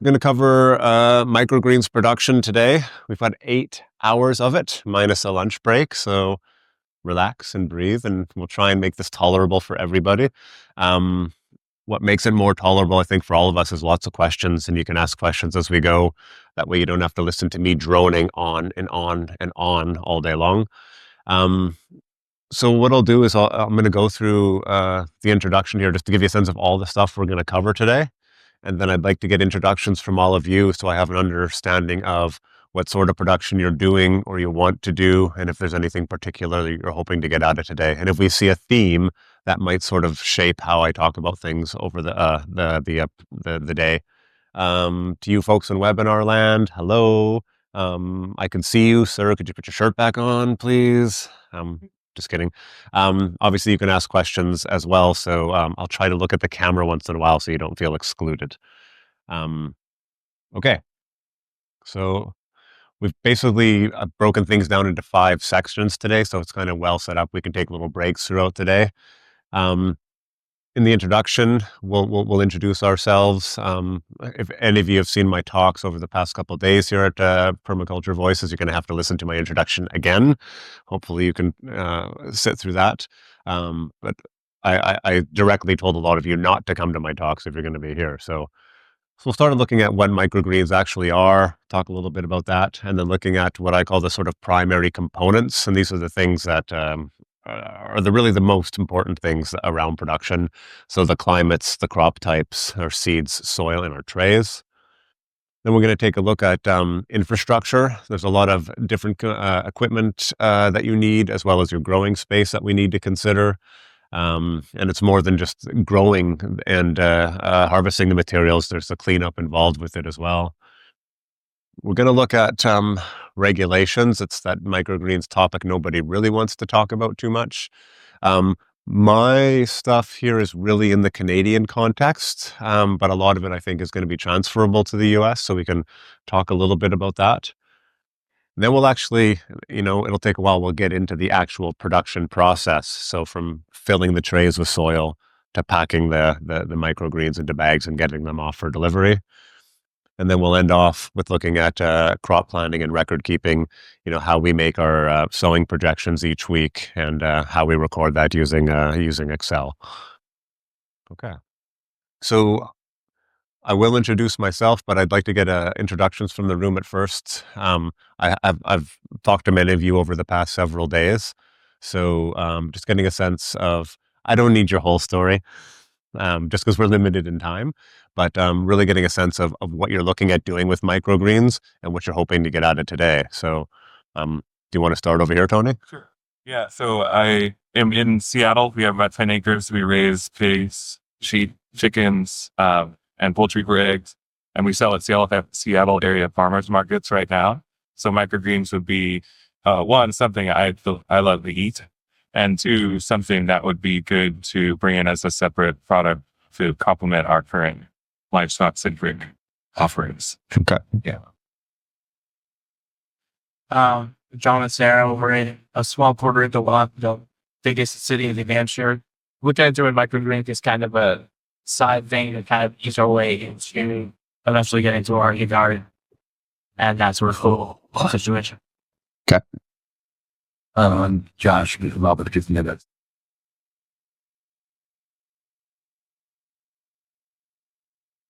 going to cover microgreens production today. We've got 8 hours of it, minus a lunch break. So relax and breathe, and we'll try and make this tolerable for everybody. What makes it more tolerable, I think, for all of us is lots of questions, and you can ask questions as we go. That way you don't have to listen to me droning on and on and on all day long. So what I'll do is I'm going to go through the introduction here just to give you a sense of all the stuff we're going to cover today. And then I'd like to get introductions from all of you so I have an understanding of what sort of production you're doing or you want to do, and if there's anything particular that you're hoping to get out of today. And if we see a theme, that might sort of shape how I talk about things over the day. To you folks in webinar land, hello. I can see you, sir. Could you put your shirt back on, please? Just kidding. Obviously, you can ask questions as well. So I'll try to look at the camera once in a while so you don't feel excluded. Okay. So we've basically broken things down into 5 sections today. So it's kind of well set up. We can take little breaks throughout the day. In the introduction, we'll introduce ourselves. If any of you have seen my talks over the past couple of days here at Permaculture Voices, you're going to have to listen to my introduction again. Hopefully you can sit through that. But I directly told a lot of you not to come to my talks if you're going to be here. So we'll start looking at what microgreens actually are, talk a little bit about that, and then looking at what I call the sort of primary components. And these are the things that are really the most important things around production. So the climates, the crop types, our seeds, soil, and our trays. Then we're going to take a look at infrastructure. There's a lot of different equipment that you need, as well as your growing space that we need to consider. And it's more than just growing and harvesting the materials. There's a cleanup involved with it as well. We're going to look at regulations. It's that microgreens topic nobody really wants to talk about too much. My stuff here is really in the Canadian context, but a lot of it I think is going to be transferable to the US, so we can talk a little bit about that. Then we'll actually, it'll take a while. We'll get into the actual production process. So from filling the trays with soil to packing the microgreens into bags and getting them off for delivery. And then we'll end off with looking at crop planning and record keeping, how we make our sowing projections each week and how we record that using Excel. Okay. So I will introduce myself, but I'd like to get introductions from the room at first. I've talked to many of you over the past several days. So just getting a sense of, I don't need your whole story, just because we're limited in time, but really getting a sense of what you're looking at doing with microgreens and what you're hoping to get out of today. So do you want to start over here, Tony? Sure. Yeah, so I am in Seattle. We have about 10 acres. We raise pigs, sheep, chickens, and poultry for eggs. And we sell at Seattle area farmers markets right now. So microgreens would be, one, something I love to eat. And 2, something that would be good to bring in as a separate product to complement our current livestock-centric offerings. Okay. Yeah. John and Sarah, we're in a small Puerto Rico lot, the biggest city in New Hampshire. What I do in microgreens is kind of a side thing to kind of ease our way into eventually getting to our garden. And that's sort of cool situation. Okay. Josh, about the 15 minutes.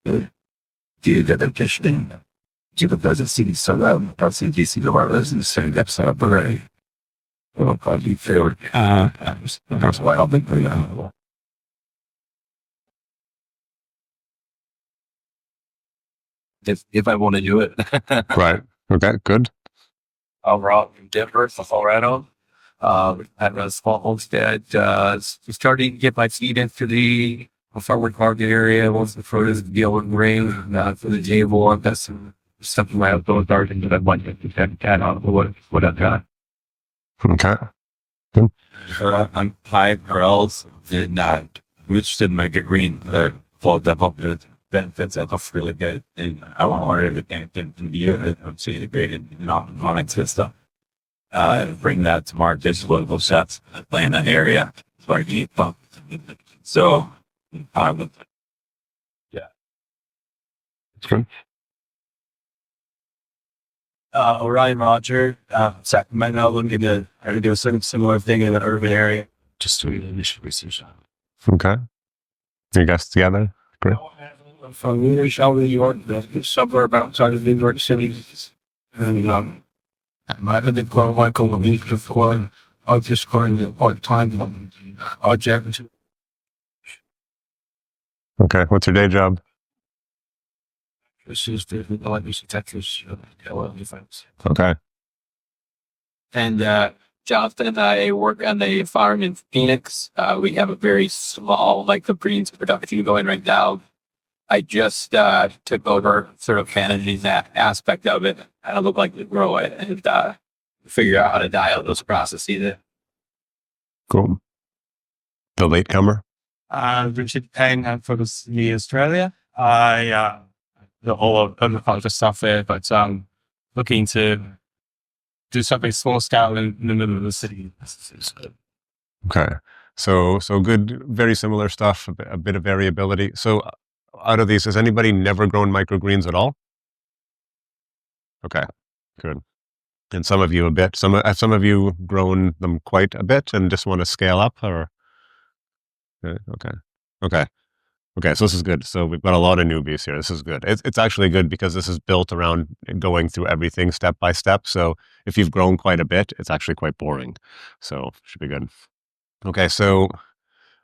Did the petition to the present city so that the DC of our residents saying that's not the will probably failed. That's why I'll think if I want to do it. Right. Okay, good. We're out in Denver, Colorado. At a small homestead. Starting to get my feet into the farmer market area. Once the produce be able to bring for the table. I've got some stuff in my outdoor garden that I want to get on what I've got. Okay. Good. I'm 5 girls and interested in microgreen. For the popular benefits that are really good. And I want everything to be integrated in non-economic system. Bring that to market, local sets, Atlanta area. So, yeah. That's good. Orion Roger, Sacramento, looking to try to do a similar thing in an urban area. Just doing initial research on it. Okay. You guys together? Great. From New York, the suburb outside of New York City. And I lived in Michael a week before. I was just going to part-time project. Okay. What's your day job? This is the Electricity Texas defense. Okay. And Jonathan and I work on a farm in Phoenix. We have a very small, like the greens production going right now. I just took over sort of managing that aspect of it. I don't look like to grow it and figure out how to dial those processes. Cool. The latecomer? Richard Payne, I'm from Sydney, Australia. The whole of the stuff there, but looking to do something small scale in the middle of the city. Okay. So good, very similar stuff, a bit of variability. So out of these, has anybody never grown microgreens at all? Okay, good. And some of you a bit. Have some of you grown them quite a bit and just want to scale up, or? Okay. So this is good. So we've got a lot of newbies here. This is good. It's actually good because this is built around going through everything step by step. So if you've grown quite a bit, it's actually quite boring. So should be good. Okay, so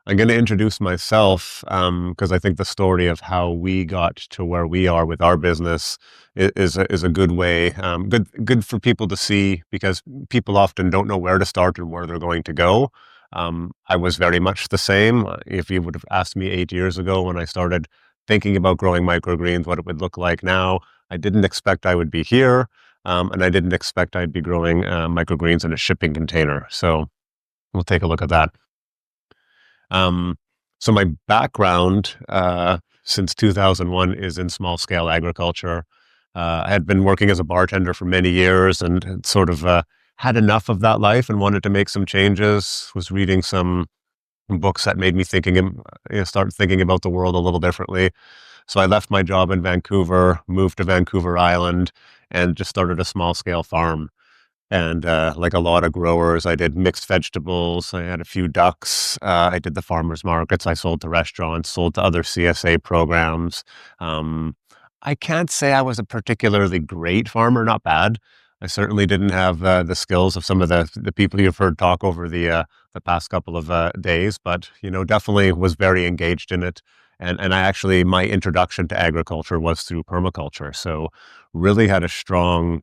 I'm going to introduce myself because I think the story of how we got to where we are with our business is a good way, good for people to see, because people often don't know where to start and where they're going to go. I was very much the same. If you would have asked me 8 years ago when I started thinking about growing microgreens, what it would look like now, I didn't expect I would be here, and I didn't expect I'd be growing microgreens in a shipping container. So we'll take a look at that. So my background since 2001 is in small scale agriculture. I had been working as a bartender for many years and sort of had enough of that life and wanted to make some changes. Was reading some books that made me start thinking about the world a little differently. So I left my job in Vancouver, moved to Vancouver Island, and just started a small scale farm. And like a lot of growers, I did mixed vegetables. I had a few ducks. I did the farmers markets. I sold to restaurants, sold to other CSA programs. I can't say I was a particularly great farmer, not bad. I certainly didn't have the skills of some of the people you've heard talk over the past couple of days, but definitely was very engaged in it. And I actually, my introduction to agriculture was through permaculture. So really had a strong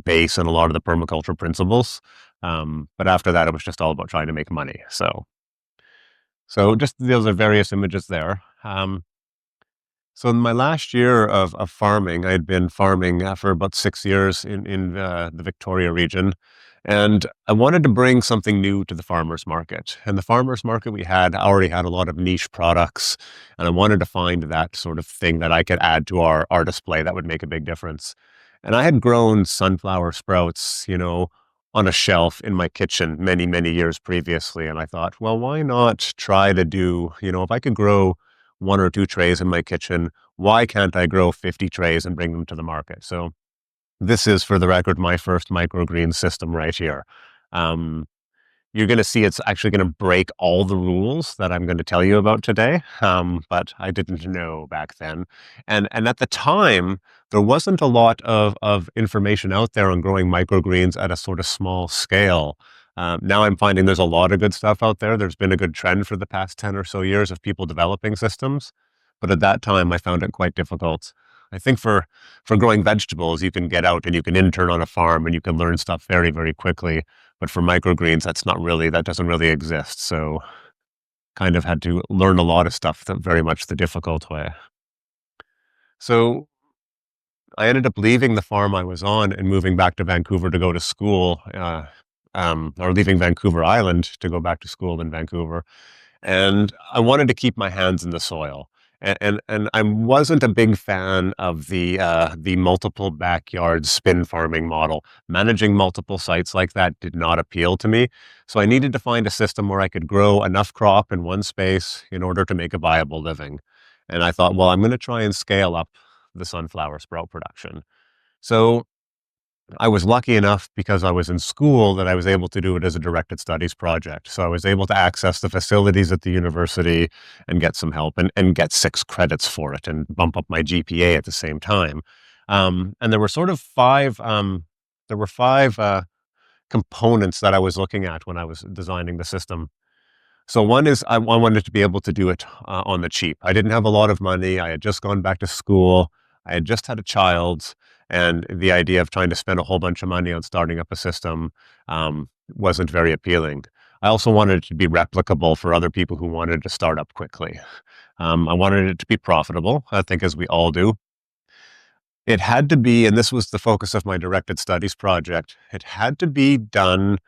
base in a lot of the permaculture principles. But after that, it was just all about trying to make money. So just those are various images there. So in my last year of farming, I had been farming for about 6 years in the Victoria region. And I wanted to bring something new to the farmers market. And the farmers market we had already had a lot of niche products. And I wanted to find that sort of thing that I could add to our display that would make a big difference. And I had grown sunflower sprouts, on a shelf in my kitchen many, many years previously. And I thought, well, why not try to do, if I could grow 1 or 2 trays in my kitchen, why can't I grow 50 trays and bring them to the market? So this is, for the record, my first microgreen system right here. You're going to see it's actually going to break all the rules that I'm going to tell you about today, but I didn't know back then. And at the time, there wasn't a lot of information out there on growing microgreens at a sort of small scale. Now I'm finding there's a lot of good stuff out there. There's been a good trend for the past 10 or so years of people developing systems. But at that time, I found it quite difficult. I think for growing vegetables, you can get out and you can intern on a farm and you can learn stuff very, very quickly. But for microgreens, that doesn't really exist. So kind of had to learn a lot of stuff very much the difficult way. So I ended up leaving the farm I was on and moving back to Vancouver to go to school, or leaving Vancouver Island to go back to school in Vancouver. And I wanted to keep my hands in the soil. And I wasn't a big fan of the multiple backyard spin farming model. Managing multiple sites like that did not appeal to me. So I needed to find a system where I could grow enough crop in one space in order to make a viable living. And I thought, well, I'm going to try and scale up the sunflower sprout production. So I was lucky enough because I was in school that I was able to do it as a directed studies project. So I was able to access the facilities at the university and get some help and get 6 credits for it and bump up my GPA at the same time. And there were sort of five components that I was looking at when I was designing the system. So one is I wanted to be able to do it on the cheap. I didn't have a lot of money. I had just gone back to school. I had just had a child, and the idea of trying to spend a whole bunch of money on starting up a system wasn't very appealing. I also wanted it to be replicable for other people who wanted to start up quickly. I wanted it to be profitable, I think, as we all do. It had to be, and this was the focus of my directed studies project, it had to be done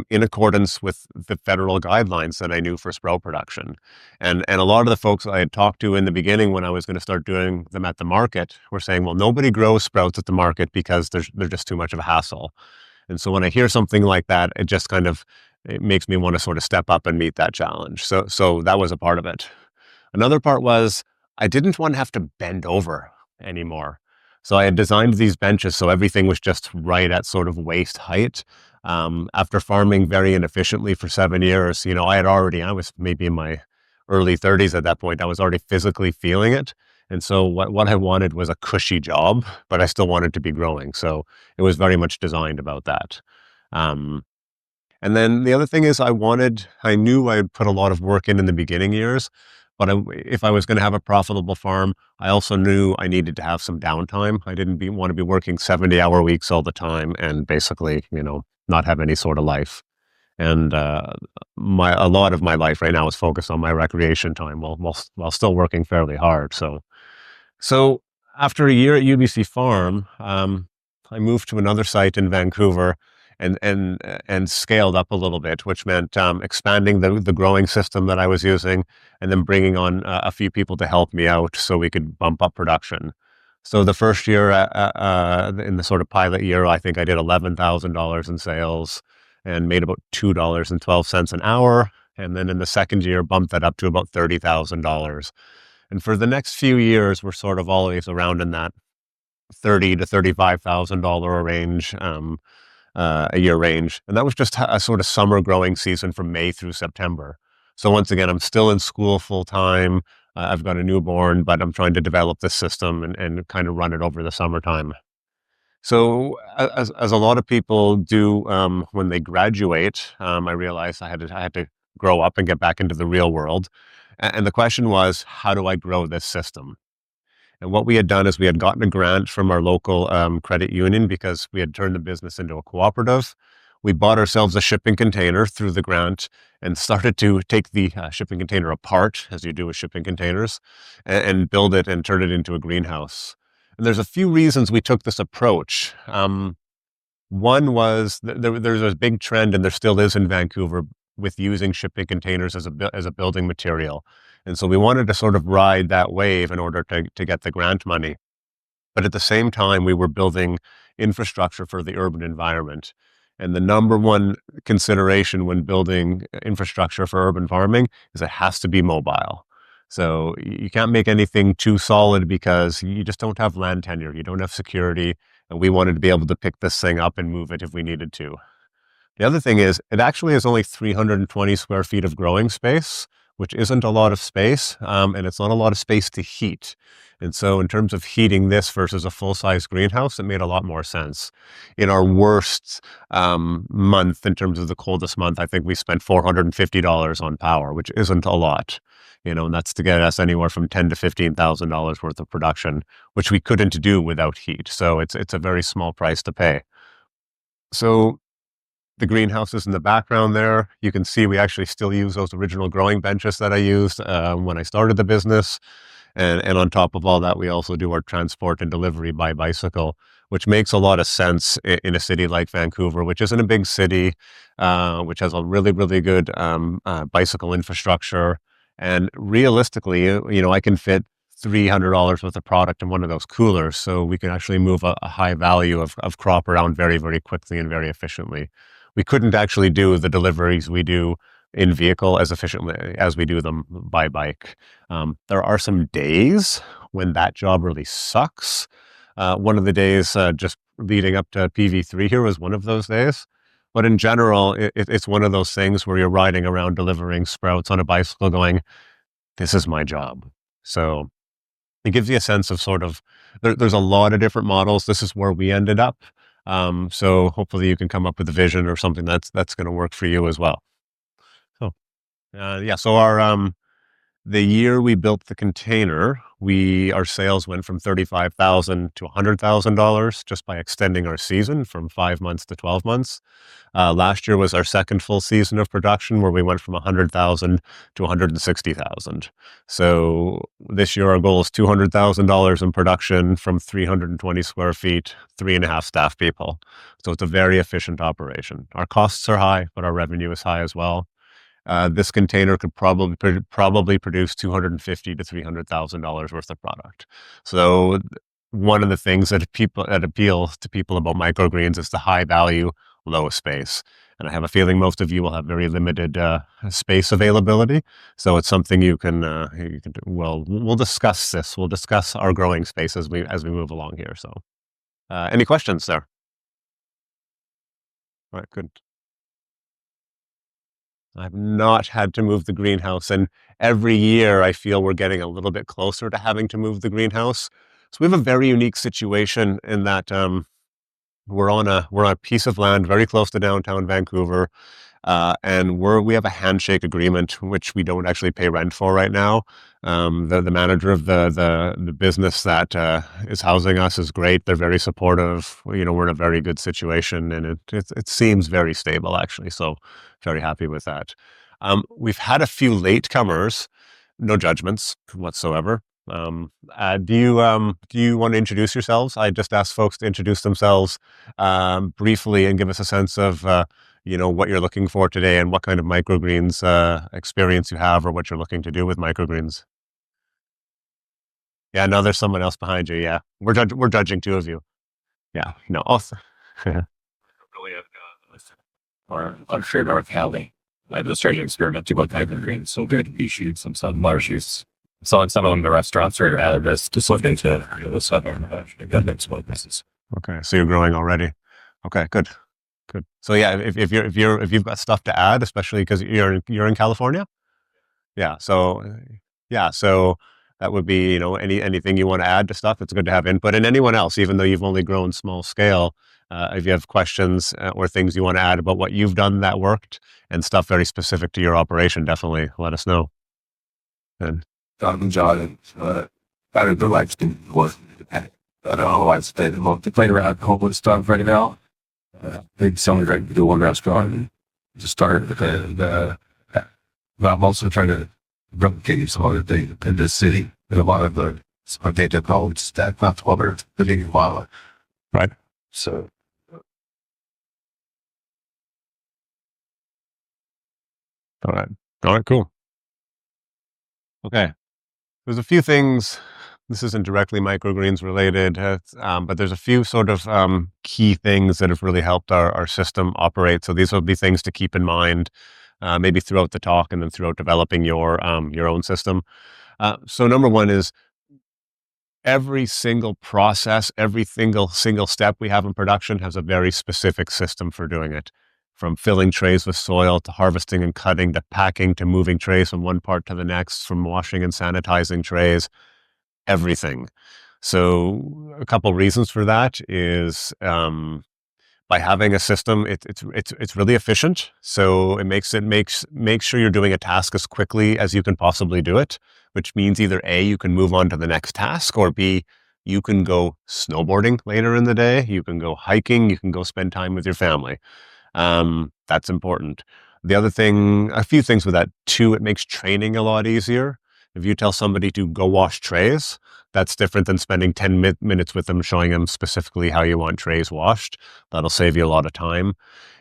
in accordance with the federal guidelines that I knew for sprout production. And a lot of the folks I had talked to in the beginning when I was going to start doing them at the market were saying, well, nobody grows sprouts at the market because they're just too much of a hassle. And so when I hear something like that, it just kind of it makes me want to sort of step up and meet that challenge. So that was a part of it. Another part was I didn't want to have to bend over anymore. So I had designed these benches so everything was just right at sort of waist height. After farming very inefficiently for 7 years, I was maybe in my early 30s at that point. I was already physically feeling it. And so what I wanted was a cushy job, but I still wanted to be growing. So it was very much designed about that. Um, and then the other thing is I knew I'd put a lot of work in the beginning years, but if I was going to have a profitable farm, I also knew I needed to have some downtime. I didn't want to be working 70-hour weeks all the time and basically, not have any sort of life. And a lot of my life right now is focused on my recreation time while still working fairly hard. So after a year at UBC Farm, I moved to another site in Vancouver and scaled up a little bit, which meant expanding the growing system that I was using, and then bringing on a few people to help me out so we could bump up production. So the first year, in the sort of pilot year, I think I did $11,000 in sales and made about $2.12 an hour. And then in the second year, bumped that up to about $30,000. And for the next few years, we're sort of always around in that $30,000 to $35,000 range, a year range. And that was just a sort of summer growing season from May through September. So once again, I'm still in school full time. I've got a newborn, but I'm trying to develop this system and kind of run it over the summertime. So as a lot of people do when they graduate, I realized I had to grow up and get back into the real world. And the question was, how do I grow this system? And what we had done is we had gotten a grant from our local credit union because we had turned the business into a cooperative. We bought ourselves a shipping container through the grant and started to take the shipping container apart, as you do with shipping containers, and build it and turn it into a greenhouse. And there's a few reasons we took this approach. One was there's a big trend, and there still is in Vancouver, with using shipping containers as a building material. And so we wanted to sort of ride that wave in order to get the grant money. But at the same time, we were building infrastructure for the urban environment. And the number one consideration when building infrastructure for urban farming is it has to be mobile. So you can't make anything too solid because you just don't have land tenure. You don't have security. And we wanted to be able to pick this thing up and move it if we needed to. The other thing is it actually has only 320 square feet of growing space, which isn't a lot of space, and it's not a lot of space to heat. And so in terms of heating this versus a full-size greenhouse, it made a lot more sense. In our worst month, in terms of the coldest month, I think we spent $450 on power, which isn't a lot. And that's to get us anywhere from $10,000 to $15,000 worth of production, which we couldn't do without heat. So it's a very small price to pay. So the greenhouses in the background there, you can see we actually still use those original growing benches that I used when I started the business. And on top of all that, we also do our transport and delivery by bicycle, which makes a lot of sense in a city like Vancouver, which isn't a big city, which has a really, really good bicycle infrastructure. And realistically, I can fit $300 worth of product in one of those coolers. So we can actually move a high value of crop around very, very quickly and very efficiently. We couldn't actually do the deliveries we do in vehicle as efficiently as we do them by bike. There are some days when that job really sucks. One of the days, just leading up to PV3 here was one of those days. But in general, it's one of those things where you're riding around delivering sprouts on a bicycle going, this is my job. So it gives you a sense of sort of, there's a lot of different models. This is where we ended up. So hopefully you can come up with a vision or something that's going to work for you as well. So, so the year we built the container, our sales went from $35,000 to $100,000 just by extending our season from 5 months to 12 months. Last year was our second full season of production where we went from 100,000 to 160,000. So this year our goal is $200,000 in production from 320 square feet, 3.5 staff people. So it's a very efficient operation. Our costs are high, but our revenue is high as well. This container could probably produce $250,000 to $300,000 worth of product. So one of the things that appeals to people about microgreens is the high value, low space. And I have a feeling most of you will have very limited space availability. So it's something you can do. Well, we'll discuss this. We'll discuss our growing space as we move along here. So any questions there? All right, good. I've not had to move the greenhouse, and every year I feel we're getting a little bit closer to having to move the greenhouse. So we have a very unique situation in that we're on a piece of land very close to downtown Vancouver, and we have a handshake agreement which we don't actually pay rent for right now. The manager of the business that is housing us is great. They're very supportive. We're in a very good situation, and it seems very stable actually. So very happy with that. We've had a few latecomers, no judgments whatsoever. Do you want to introduce yourselves? I just asked folks to introduce themselves briefly and give us a sense of what you're looking for today and what kind of microgreens experience you have or what you're looking to do with microgreens. Yeah, no, there's someone else behind you. Yeah, we're judging two of you. Yeah, no. Really or unfair North Valley. I just started experimenting with microgreens. So good pea shoots, some sunflower shoots. Selling some of them to restaurants or out of this, just looking to the southern businesses. Okay, so you're growing already. Okay, good. So yeah, if you've got stuff to add, especially because you're in California, so that would be anything you want to add to stuff. It's good to have input, and anyone else, even though you've only grown small scale, if you have questions or things you want to add about what you've done that worked and stuff very specific to your operation, definitely let us know. And John, I don't know, like, was, I don't know, I stayed to play around homeless stuff right now. Maybe someone tried to do one restaurant and just started, and I'm also trying to replicate some other things in this city. And a lot of the spontaneous college that not over the big while. Right. So. All right, cool. Okay. There's a few things, this isn't directly microgreens related, but there's a few sort of key things that have really helped our system operate. So these will be things to keep in mind, maybe throughout the talk and then throughout developing your own system. So number one is every single process, every single step we have in production has a very specific system for doing it. From filling trays with soil to harvesting and cutting to packing to moving trays from one part to the next, from washing and sanitizing trays, everything. So a couple reasons for that is by having a system, it's really efficient. So it makes sure you're doing a task as quickly as you can possibly do it, which means either A, you can move on to the next task, or B, you can go snowboarding later in the day, you can go hiking, you can go spend time with your family. That's important. The other thing, a few things with that too, it makes training a lot easier. If you tell somebody to go wash trays, that's different than spending 10 minutes with them, showing them specifically how you want trays washed. That'll save you a lot of time.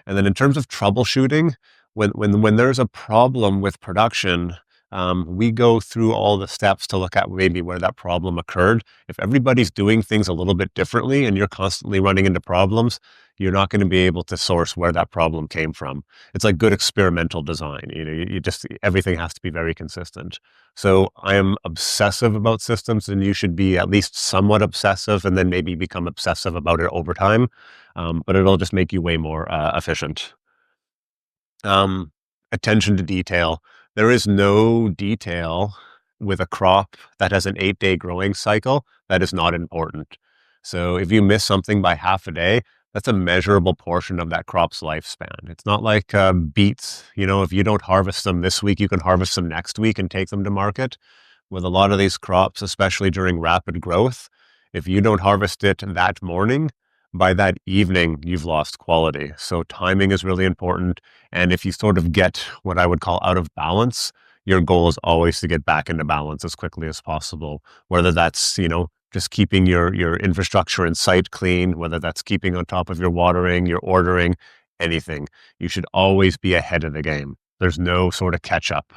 And then in terms of troubleshooting, when there's a problem with production, We go through all the steps to look at maybe where that problem occurred. If everybody's doing things a little bit differently and you're constantly running into problems, you're not going to be able to source where that problem came from. It's like good experimental design. You just, everything has to be very consistent. So I am obsessive about systems, and you should be at least somewhat obsessive and then maybe become obsessive about it over time. But it'll just make you way more efficient. Attention to detail. There is no detail with a crop that has an 8-day growing cycle that is not important. So if you miss something by half a day, that's a measurable portion of that crop's lifespan. It's not like beets. If you don't harvest them this week, you can harvest them next week and take them to market. With a lot of these crops, especially during rapid growth, if you don't harvest it that morning, by that evening, you've lost quality. So timing is really important. And if you sort of get what I would call out of balance, your goal is always to get back into balance as quickly as possible, whether that's, just keeping your infrastructure and site clean, whether that's keeping on top of your watering, your ordering, anything. You should always be ahead of the game. There's no sort of catch up.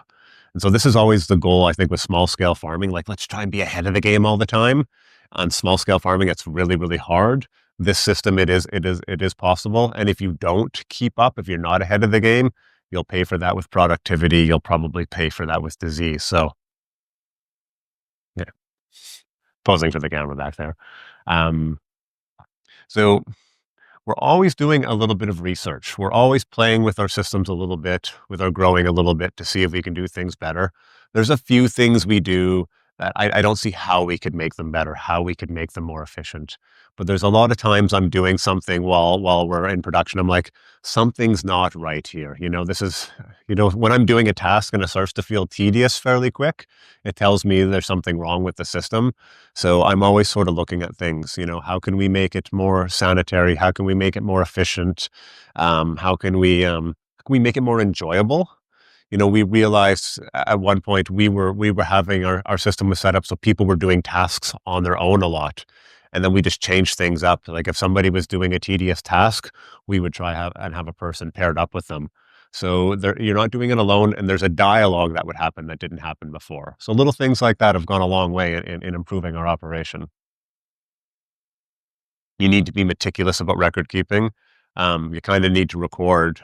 And so this is always the goal, I think, with small scale farming. Like, let's try and be ahead of the game all the time. On small scale farming, it's really, really hard. This system, it is possible. And if you don't keep up, if you're not ahead of the game, you'll pay for that with productivity. You'll probably pay for that with disease. So, yeah, posing for the camera back there. So we're always doing a little bit of research. We're always playing with our systems a little bit, with our growing a little bit to see if we can do things better. There's a few things we do that I don't see how we could make them better, how we could make them more efficient. But there's a lot of times I'm doing something while we're in production. I'm like, something's not right here. This is, when I'm doing a task and it starts to feel tedious fairly quick, it tells me there's something wrong with the system. So I'm always sort of looking at things, how can we make it more sanitary? How can we make it more efficient? How can we make it more enjoyable? We realized at one point we were having our system was set up so people were doing tasks on their own a lot. And then we just changed things up. Like if somebody was doing a tedious task, we would try have a person paired up with them. So you're not doing it alone, and there's a dialogue that would happen that didn't happen before. So little things like that have gone a long way in improving our operation. You need to be meticulous about record keeping. You kind of need to record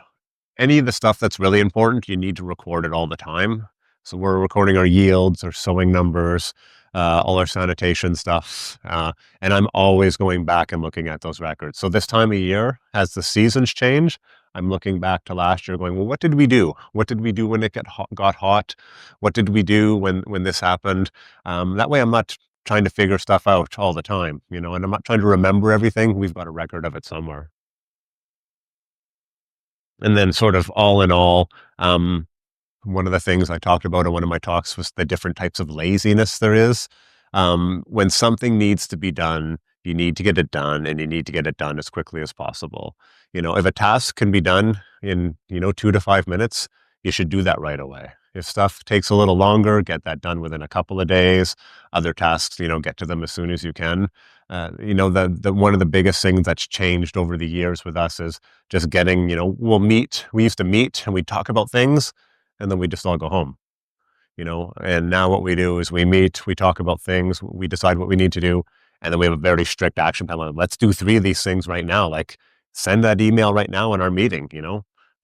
any of the stuff that's really important. You need to record it all the time. So we're recording our yields, our sowing numbers, all our sanitation stuff. And I'm always going back and looking at those records. So this time of year, as the seasons change, I'm looking back to last year going, well, what did we do? What did we do when it got hot? What did we do when this happened? That way I'm not trying to figure stuff out all the time, and I'm not trying to remember everything. We've got a record of it somewhere. And then sort of all in all, one of the things I talked about in one of my talks was the different types of laziness there is. When something needs to be done, you need to get it done, and you need to get it done as quickly as possible. If a task can be done in, 2 to 5 minutes, you should do that right away. If stuff takes a little longer, get that done within a couple of days. Other tasks, get to them as soon as you can. The one of the biggest things that's changed over the years with us is just getting, we used to meet and we'd talk about things, and then we just all go home, and now what we do is we meet, we talk about things, we decide what we need to do, and then we have a very strict action plan. Let's do 3 of these things right now. Like, send that email right now in our meeting,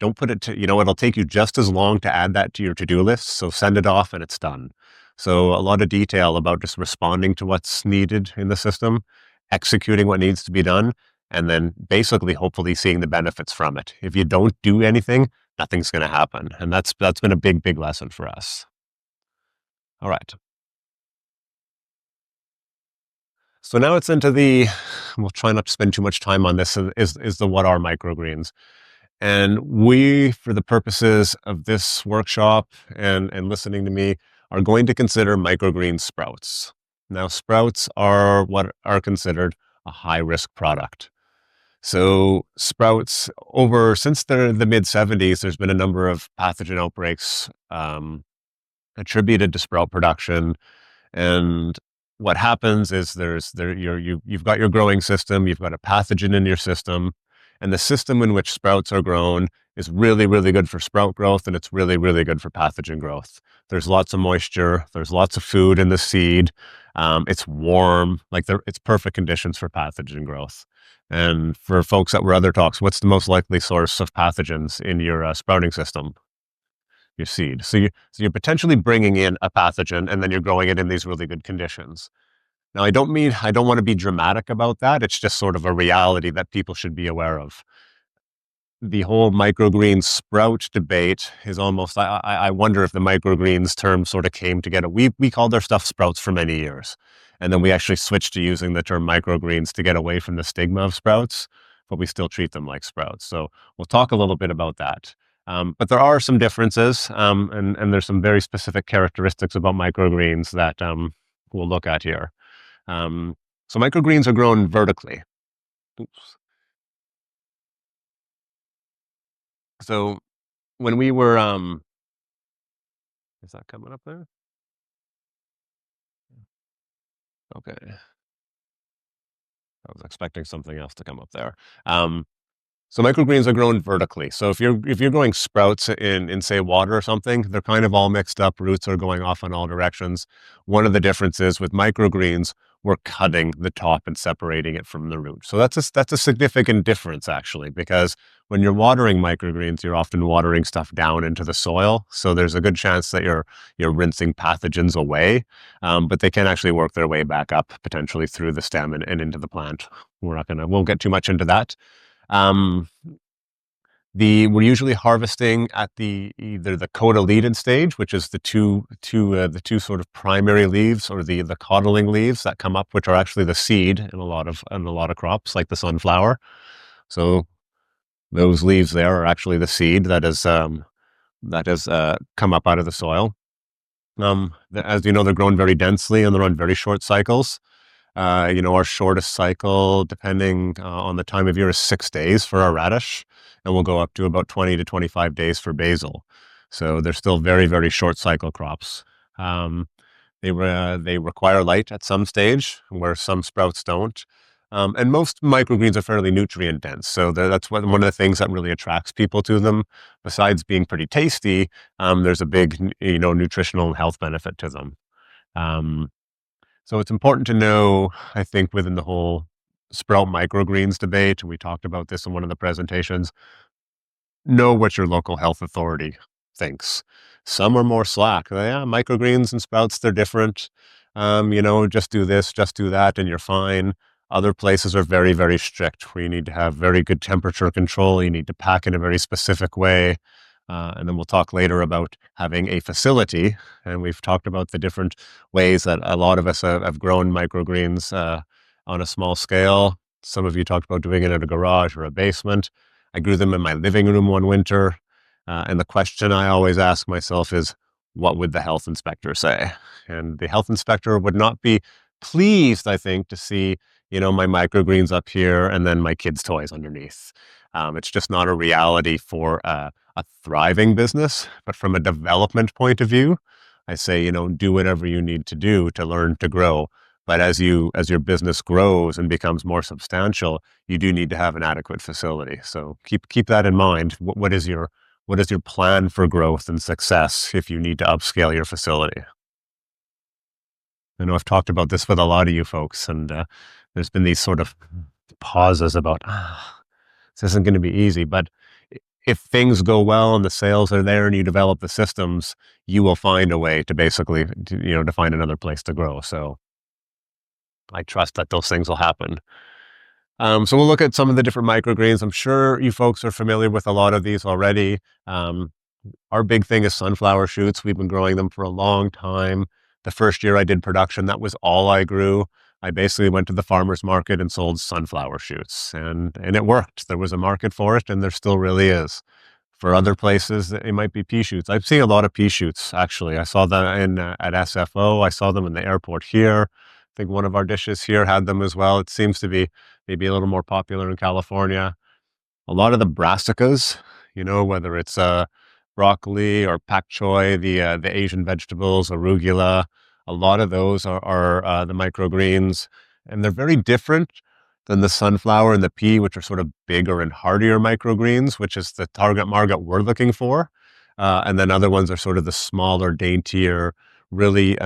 don't put it to, it'll take you just as long to add that to your to-do list. So send it off and it's done. So a lot of detail about just responding to what's needed in the system, executing what needs to be done, and then basically hopefully seeing the benefits from it. If you don't do anything, nothing's going to happen. And that's been a big, big lesson for us. All right. So now it's into we'll try not to spend too much time on this, is the what are microgreens. And we, for the purposes of this workshop and listening to me, are going to consider microgreen sprouts. Now, sprouts are what are considered a high-risk product. So sprouts, since the mid-70s, there's been a number of pathogen outbreaks attributed to sprout production. And what happens is you've got your growing system, you've got a pathogen in your system, And the system in which sprouts are grown is really, really good for sprout growth, and it's really, really good for pathogen growth. There's lots of moisture. There's lots of food in the seed. It's warm. It's perfect conditions for pathogen growth. And for folks that were other talks, what's the most likely source of pathogens in your sprouting system? Your seed. So you're potentially bringing in a pathogen, and then you're growing it in these really good conditions. Now, I don't want to be dramatic about that. It's just sort of a reality that people should be aware of. The whole microgreen sprout debate is almost, I wonder if the microgreens term sort of came together. We called our stuff sprouts for many years. And then we actually switched to using the term microgreens to get away from the stigma of sprouts, but we still treat them like sprouts. So we'll talk a little bit about that. But there are some differences, and there's some very specific characteristics about microgreens that we'll look at here. So microgreens are grown vertically. Oops. So when we were, is that coming up there? Okay. I was expecting something else to come up there. So microgreens are grown vertically. So if you're growing sprouts in say water or something, they're kind of all mixed up. Roots are going off in all directions. One of the differences with microgreens, we're cutting the top and separating it from the root. So that's a significant difference actually, because when you're watering microgreens, you're often watering stuff down into the soil. So there's a good chance that you're rinsing pathogens away, but they can actually work their way back up potentially through the stem and into the plant. We'll get too much into that. We're usually harvesting at either the cotyledon stage, which is the two sort of primary leaves, or the cotyling leaves that come up, which are actually the seed in a lot of crops like the sunflower. So those leaves there are actually the seed that has come up out of the soil. As you know, they're grown very densely and they're on very short cycles. Our shortest cycle, depending on the time of year, is 6 days for our radish, and we'll go up to about 20 to 25 days for basil. So they're still very, very short cycle crops. They require light at some stage, where some sprouts don't. And most microgreens are fairly nutrient dense. So that's one of the things that really attracts people to them. Besides being pretty tasty, there's a big, nutritional and health benefit to them. So it's important to know, I think, within the whole sprout microgreens debate, we talked about this in one of the presentations, know what your local health authority thinks. Some are more slack. Microgreens and sprouts, they're different. Just do this, just do that, and you're fine. Other places are very, very strict, where you need to have very good temperature control. You need to pack in a very specific way. And then we'll talk later about having a facility. And we've talked about the different ways that a lot of us have grown microgreens on a small scale. Some of you talked about doing it in a garage or a basement. I grew them in my living room one winter. And the question I always ask myself is, what would the health inspector say? And the health inspector would not be pleased, I think, to see, my microgreens up here and then my kids' toys underneath. It's just not a reality for a thriving business. But from a development point of view, I say, do whatever you need to do to learn to grow. But as your business grows and becomes more substantial, you do need to have an adequate facility. So keep that in mind. What is your plan for growth and success if you need to upscale your facility? I know I've talked about this with a lot of you folks, and there's been these sort of pauses about, this isn't going to be easy. But if things go well and the sales are there and you develop the systems, you will find a way to basically, to find another place to grow. So I trust that those things will happen. So we'll look at some of the different microgreens. I'm sure you folks are familiar with a lot of these already. Our big thing is sunflower shoots. We've been growing them for a long time. The first year I did production, that was all I grew. I basically went to the farmer's market and sold sunflower shoots, and it worked. There was a market for it, and there still really is. For other places, it might be pea shoots. I've seen a lot of pea shoots, actually. I saw them at SFO. I saw them in the airport here. I think one of our dishes here had them as well. It seems to be maybe a little more popular in California. A lot of the brassicas, whether it's broccoli or pak choi, the Asian vegetables, arugula, a lot of those are the microgreens, and they're very different Then the sunflower and the pea, which are sort of bigger and hardier microgreens, which is the target market we're looking for. And then other ones are sort of the smaller, daintier, really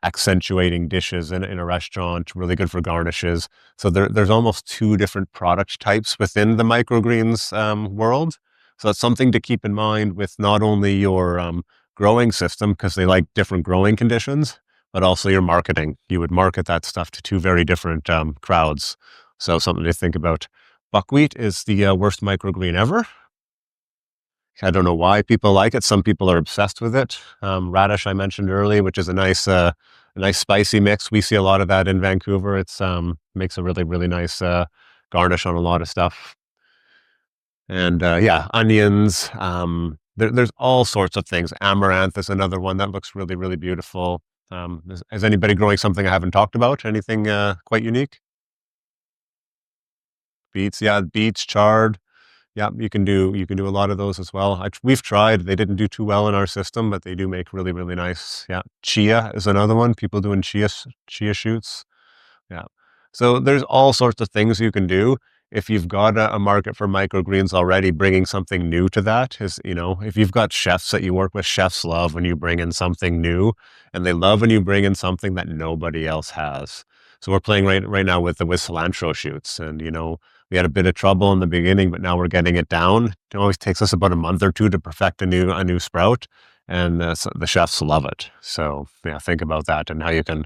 accentuating dishes in a restaurant, really good for garnishes. So there's almost two different product types within the microgreens world. So that's something to keep in mind with not only your growing system, because they like different growing conditions, but also your marketing. You would market that stuff to two very different crowds. So something to think about. Buckwheat is the worst microgreen ever. I don't know why people like it. Some people are obsessed with it. Radish I mentioned earlier, which is a nice spicy mix. We see a lot of that in Vancouver. It's makes a really, really nice garnish on a lot of stuff. And yeah, onions. There's all sorts of things. Amaranth is another one that looks really, really beautiful. Is anybody growing something I haven't talked about? Anything quite unique? Beets, yeah, beets, chard. Yeah, you can do a lot of those as well. We've tried. They didn't do too well in our system, but they do make really, really nice. Yeah, chia is another one. People doing chia shoots. Yeah. So there's all sorts of things you can do. If you've got a market for microgreens already, bringing something new to that is, if you've got chefs that you work with, chefs love when you bring in something new, and they love when you bring in something that nobody else has. So we're playing right now with cilantro shoots, and we had a bit of trouble in the beginning, but now we're getting it down. It always takes us about a month or two to perfect a new sprout, and so the chefs love it. So yeah, think about that and how you can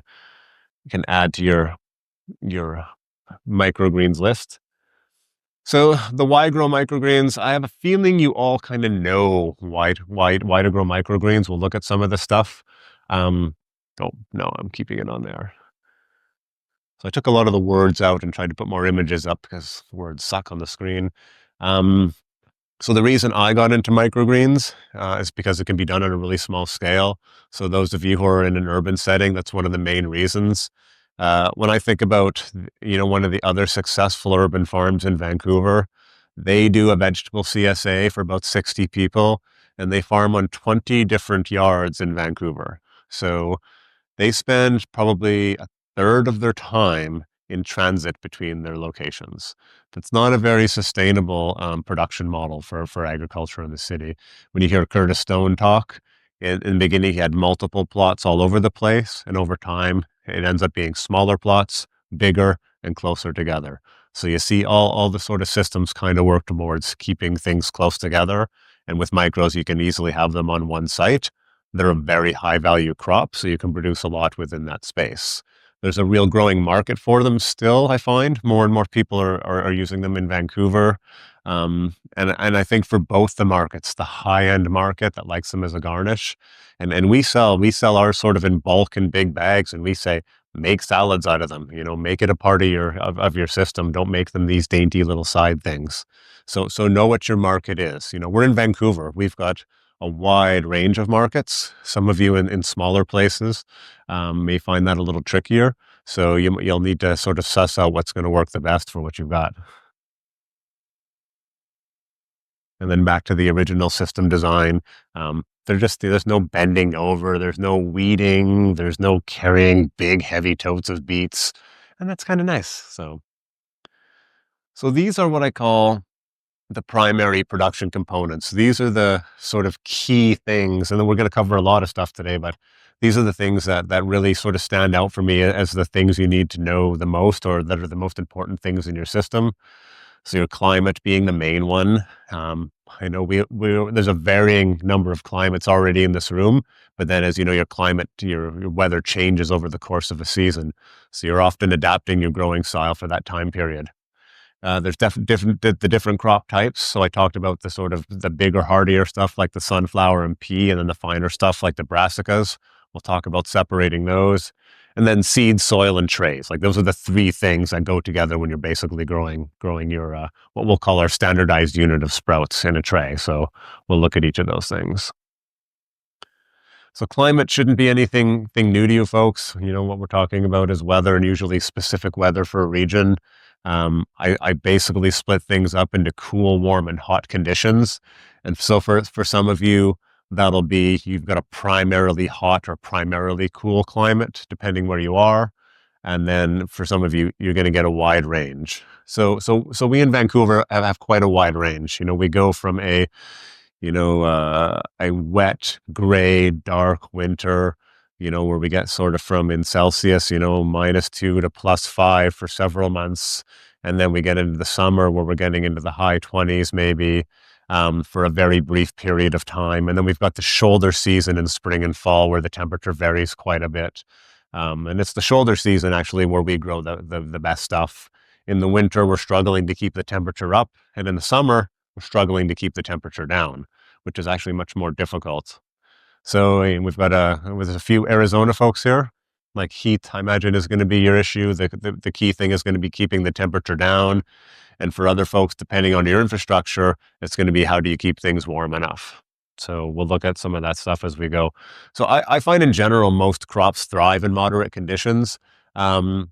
add to your microgreens list. So the why grow microgreens, I have a feeling you all kind of know why to grow microgreens. We'll look at some of the stuff. Oh no, I'm keeping it on there. So I took a lot of the words out and tried to put more images up because words suck on the screen. So the reason I got into microgreens is because it can be done on a really small scale. So those of you who are in an urban setting, that's one of the main reasons. When I think about, one of the other successful urban farms in Vancouver, they do a vegetable CSA for about 60 people, and they farm on 20 different yards in Vancouver. So they spend probably a third of their time in transit between their locations. That's not a very sustainable production model for agriculture in the city. When you hear Curtis Stone talk, in the beginning, he had multiple plots all over the place, and over time, it ends up being smaller plots, bigger, and closer together. So you see all the sort of systems kind of work towards keeping things close together. And with micros, you can easily have them on one site. They're a very high value crop, so you can produce a lot within that space. There's a real growing market for them still, I find. More and more people are using them in Vancouver. And I think for both the markets, the high-end market that likes them as a garnish, and we sell ours sort of in bulk in big bags, and we say, make salads out of them, make it a part of your system. Don't make them these dainty little side things. So know what your market is. We're in Vancouver. We've got a wide range of markets. Some of you in smaller places may find that a little trickier. So you'll need to sort of suss out what's going to work the best for what you've got. And then back to the original system design. There's no bending over, there's no weeding, there's no carrying big heavy totes of beets. And that's kind of nice. So these are what I call the primary production components. These are the sort of key things, and then we're going to cover a lot of stuff today, but these are the things that really sort of stand out for me as the things you need to know the most, or that are the most important things in your system. So your climate being the main one. I know there's a varying number of climates already in this room, but then as you know, your weather changes over the course of a season. So you're often adapting your growing style for that time period. There's the different crop types. So I talked about the sort of the bigger, hardier stuff like the sunflower and pea, and then the finer stuff like the brassicas. We'll talk about separating those. And then seed, soil, and trays. Like those are the three things that go together when you're basically growing your what we'll call our standardized unit of sprouts in a tray. So we'll look at each of those things. So climate shouldn't be anything new to you folks. What we're talking about is weather, and usually specific weather for a region. I basically split things up into cool, warm, and hot conditions. And so for some of you, that'll be you've got a primarily hot or primarily cool climate, depending where you are. And then for some of you, you're going to get a wide range. So we in Vancouver have quite a wide range. We go from a wet, gray, dark winter, where we get sort of from in Celsius, -2 to +5 for several months. And then we get into the summer where we're getting into the high 20s maybe for a very brief period of time. And then we've got the shoulder season in spring and fall where the temperature varies quite a bit. And it's the shoulder season actually where we grow the best stuff. In the winter, we're struggling to keep the temperature up. And in the summer, we're struggling to keep the temperature down, which is actually much more difficult. So we've got with a few Arizona folks here, like heat, I imagine is going to be your issue. The key thing is going to be keeping the temperature down. And for other folks, depending on your infrastructure, it's going to be how do you keep things warm enough? So we'll look at some of that stuff as we go. So I find in general, most crops thrive in moderate conditions. Some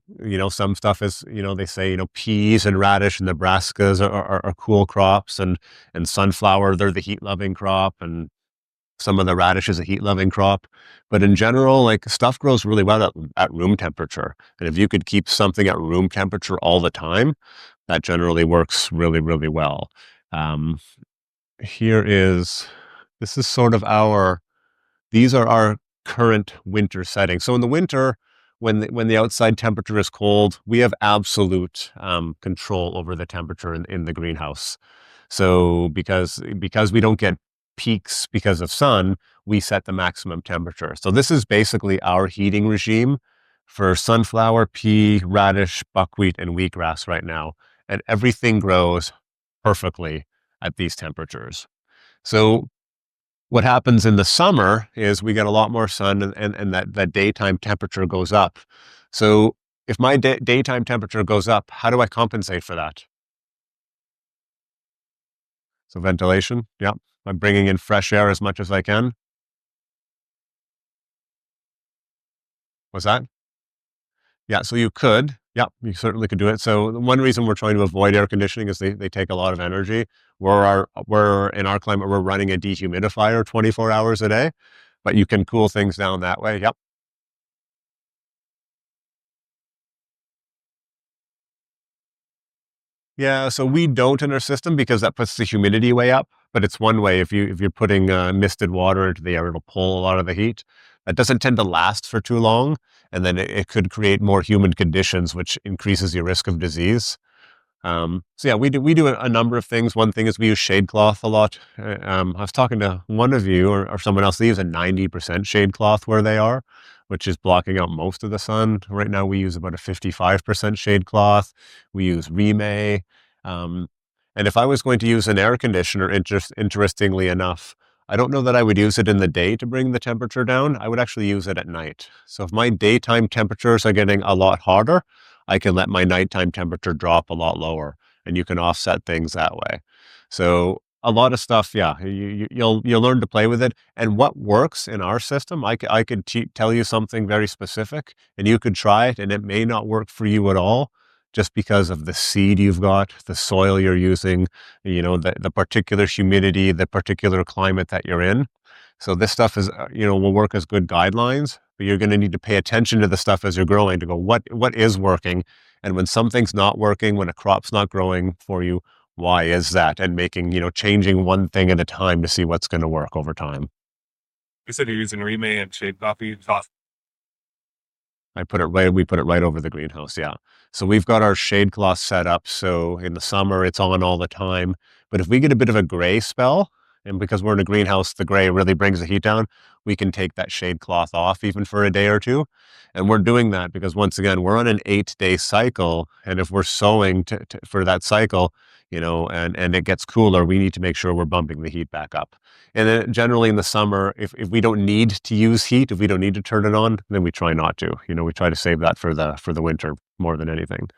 stuff is, they say, peas and radish and Nebraskas are cool crops and sunflower, they're the heat loving crop, and some of the radish is a heat loving crop. But in general, like stuff grows really well at room temperature. And if you could keep something at room temperature all the time, that generally works really, really well. This is sort of these are our current winter settings. So in the winter, when the outside temperature is cold, we have absolute control over the temperature in the greenhouse. So because we don't get peaks because of sun, we set the maximum temperature. So this is basically our heating regime for sunflower, pea, radish, buckwheat, and wheatgrass right now. And everything grows perfectly at these temperatures. So what happens in the summer is we get a lot more sun and that daytime temperature goes up. So if my daytime temperature goes up, how do I compensate for that? So ventilation, yeah. I'm bringing in fresh air as much as I can. What's that? Yeah, so you could. Yeah, you certainly could do it. So one reason we're trying to avoid air conditioning is they take a lot of energy. We're in our climate, we're running a dehumidifier 24 hours a day, but you can cool things down that way. Yep. Yeah, so we don't in our system because that puts the humidity way up. But it's one way. If you're putting misted water into the air, it'll pull a lot of the heat. That doesn't tend to last for too long, and then it could create more humid conditions, which increases your risk of disease. So yeah, we do a number of things. One thing is we use shade cloth a lot. I was talking to one of you or someone else. They use a 90% shade cloth where they are, which is blocking out most of the sun. Right now, we use about a 55% shade cloth. We use Rime. And if I was going to use an air conditioner, interestingly enough, I don't know that I would use it in the day to bring the temperature down. I would actually use it at night. So if my daytime temperatures are getting a lot hotter, I can let my nighttime temperature drop a lot lower, and you can offset things that way. So a lot of stuff, yeah, you'll learn to play with it. And what works in our system, I could tell you something very specific, and you could try it, and it may not work for you at all, just because of the seed you've got, the soil you're using, the particular humidity, the particular climate that you're in. So this stuff is, will work as good guidelines, but you're going to need to pay attention to the stuff as you're growing to go, what is working? And when something's not working, when a crop's not growing for you, why is that? And changing one thing at a time to see what's going to work over time. You said you're using Rime and shade coffee. We put it right over the greenhouse. Yeah. So we've got our shade cloth set up. So in the summer, it's on all the time. But if we get a bit of a gray spell, and because we're in a greenhouse, the gray really brings the heat down, we can take that shade cloth off even for a day or two. And we're doing that because once again, we're on an 8-day cycle. And if we're sowing for that cycle, and it gets cooler, we need to make sure we're bumping the heat back up. And then generally in the summer, if we don't need to use heat, if we don't need to turn it on, then we try not to. We try to save that for the winter more than anything.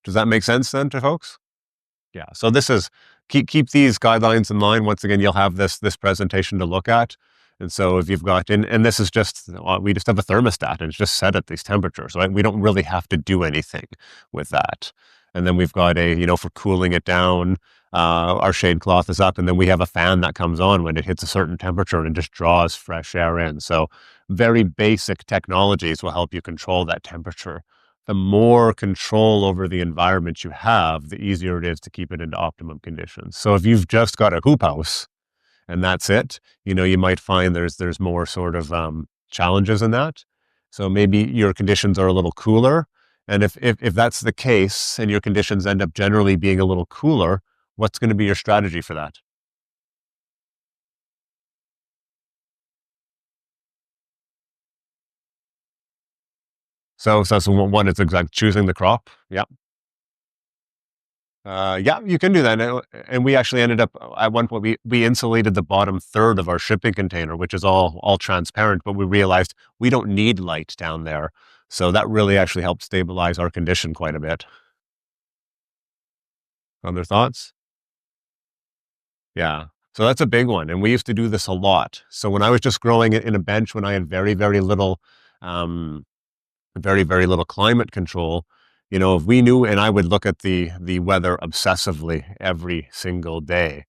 Does that make sense then to folks? Yeah. So this is keep these guidelines in mind. Once again, you'll have this presentation to look at. And so if you've got, and this is just, we just have a thermostat and it's just set at these temperatures, right? We don't really have to do anything with that. And then we've got for cooling it down, our shade cloth is up, and then we have a fan that comes on when it hits a certain temperature and just draws fresh air in. So very basic technologies will help you control that temperature. the more control over the environment you have, the easier it is to keep it into optimum conditions. So if you've just got a hoop house and that's it, you might find there's more sort of challenges in that. So maybe your conditions are a little cooler. And if that's the case and your conditions end up generally being a little cooler, what's going to be your strategy for that? So one is exact choosing the crop. Yeah. Yeah, you can do that. And we actually ended up at one point we insulated the bottom third of our shipping container, which is all transparent, but we realized we don't need light down there. So that really actually helped stabilize our condition quite a bit. Other thoughts? Yeah. So that's a big one. And we used to do this a lot. So when I was just growing it in a bench, when I had um, very, very little climate control, if we knew, and I would look at the weather obsessively every single day.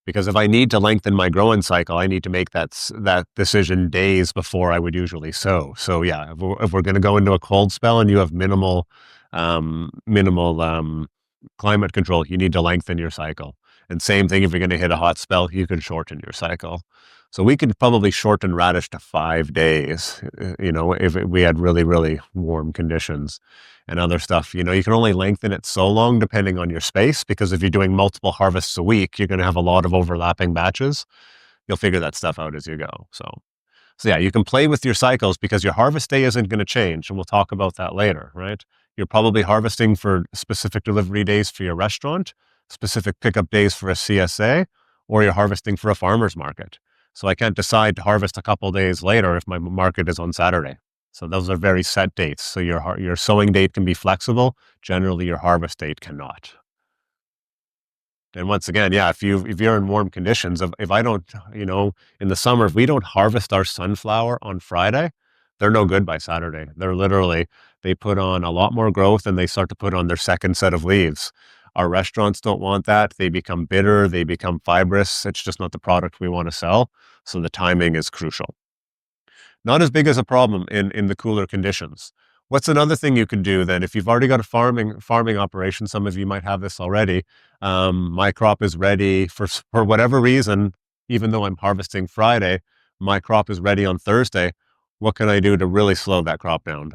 Because if I need to lengthen my growing cycle, I need to make that decision days before I would usually sow. So yeah, if we're going to go into a cold spell and you have minimal climate control, you need to lengthen your cycle. And same thing if you're going to hit a hot spell, you can shorten your cycle. So we could probably shorten radish to 5 days, if we had really, really warm conditions and other stuff. You can only lengthen it so long depending on your space, because if you're doing multiple harvests a week, you're going to have a lot of overlapping batches. You'll figure that stuff out as you go. So yeah, you can play with your cycles because your harvest day isn't going to change. And we'll talk about that later, right? You're probably harvesting for specific delivery days for your restaurant, specific pickup days for a CSA, or you're harvesting for a farmer's market. So I can't decide to harvest a couple days later if my market is on Saturday. So those are very set dates. So your sowing date can be flexible. Generally, your harvest date cannot. And once again, yeah, if you're in warm conditions, if I don't, in the summer, if we don't harvest our sunflower on Friday, they're no good by Saturday. They put on a lot more growth and they start to put on their second set of leaves. Our restaurants don't want that. They become bitter, they become fibrous. It's just not the product we want to sell. So the timing is crucial. Not as big as a problem in the cooler conditions. What's another thing you can do then? If you've already got a farming operation, some of you might have this already. My crop is ready for whatever reason, even though I'm harvesting Friday, my crop is ready on Thursday. What can I do to really slow that crop down?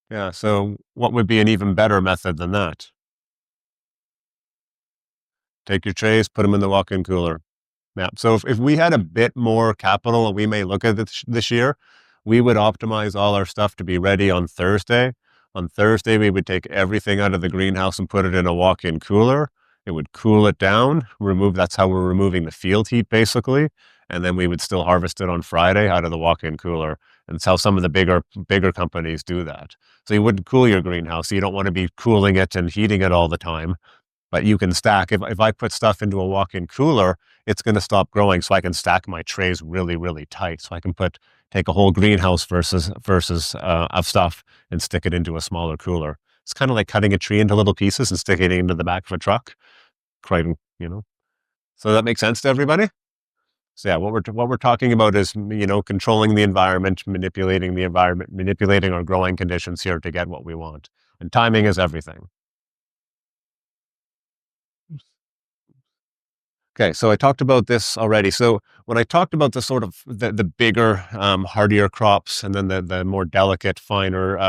Yeah, so what would be an even better method than that? Take your trays, put them in the walk-in cooler. Yeah. So if we had a bit more capital, and we may look at this year, we would optimize all our stuff to be ready on Thursday. On Thursday, we would take everything out of the greenhouse and put it in a walk-in cooler. It would cool it down, that's how we're removing the field heat basically. And then we would still harvest it on Friday out of the walk-in cooler. And it's how some of the bigger companies do that. So you wouldn't cool your greenhouse. So you don't want to be cooling it and heating it all the time. But you can stack. If I put stuff into a walk-in cooler, it's going to stop growing. So I can stack my trays really, really tight. So I can take a whole greenhouse versus of stuff and stick it into a smaller cooler. It's kind of like cutting a tree into little pieces and sticking it into the back of a truck. Quite, So that makes sense to everybody? So yeah, what we're talking about is, controlling the environment, manipulating our growing conditions here to get what we want. And timing is everything. Okay, so I talked about this already. So when I talked about the sort of the bigger, hardier crops, and then the more delicate, finer,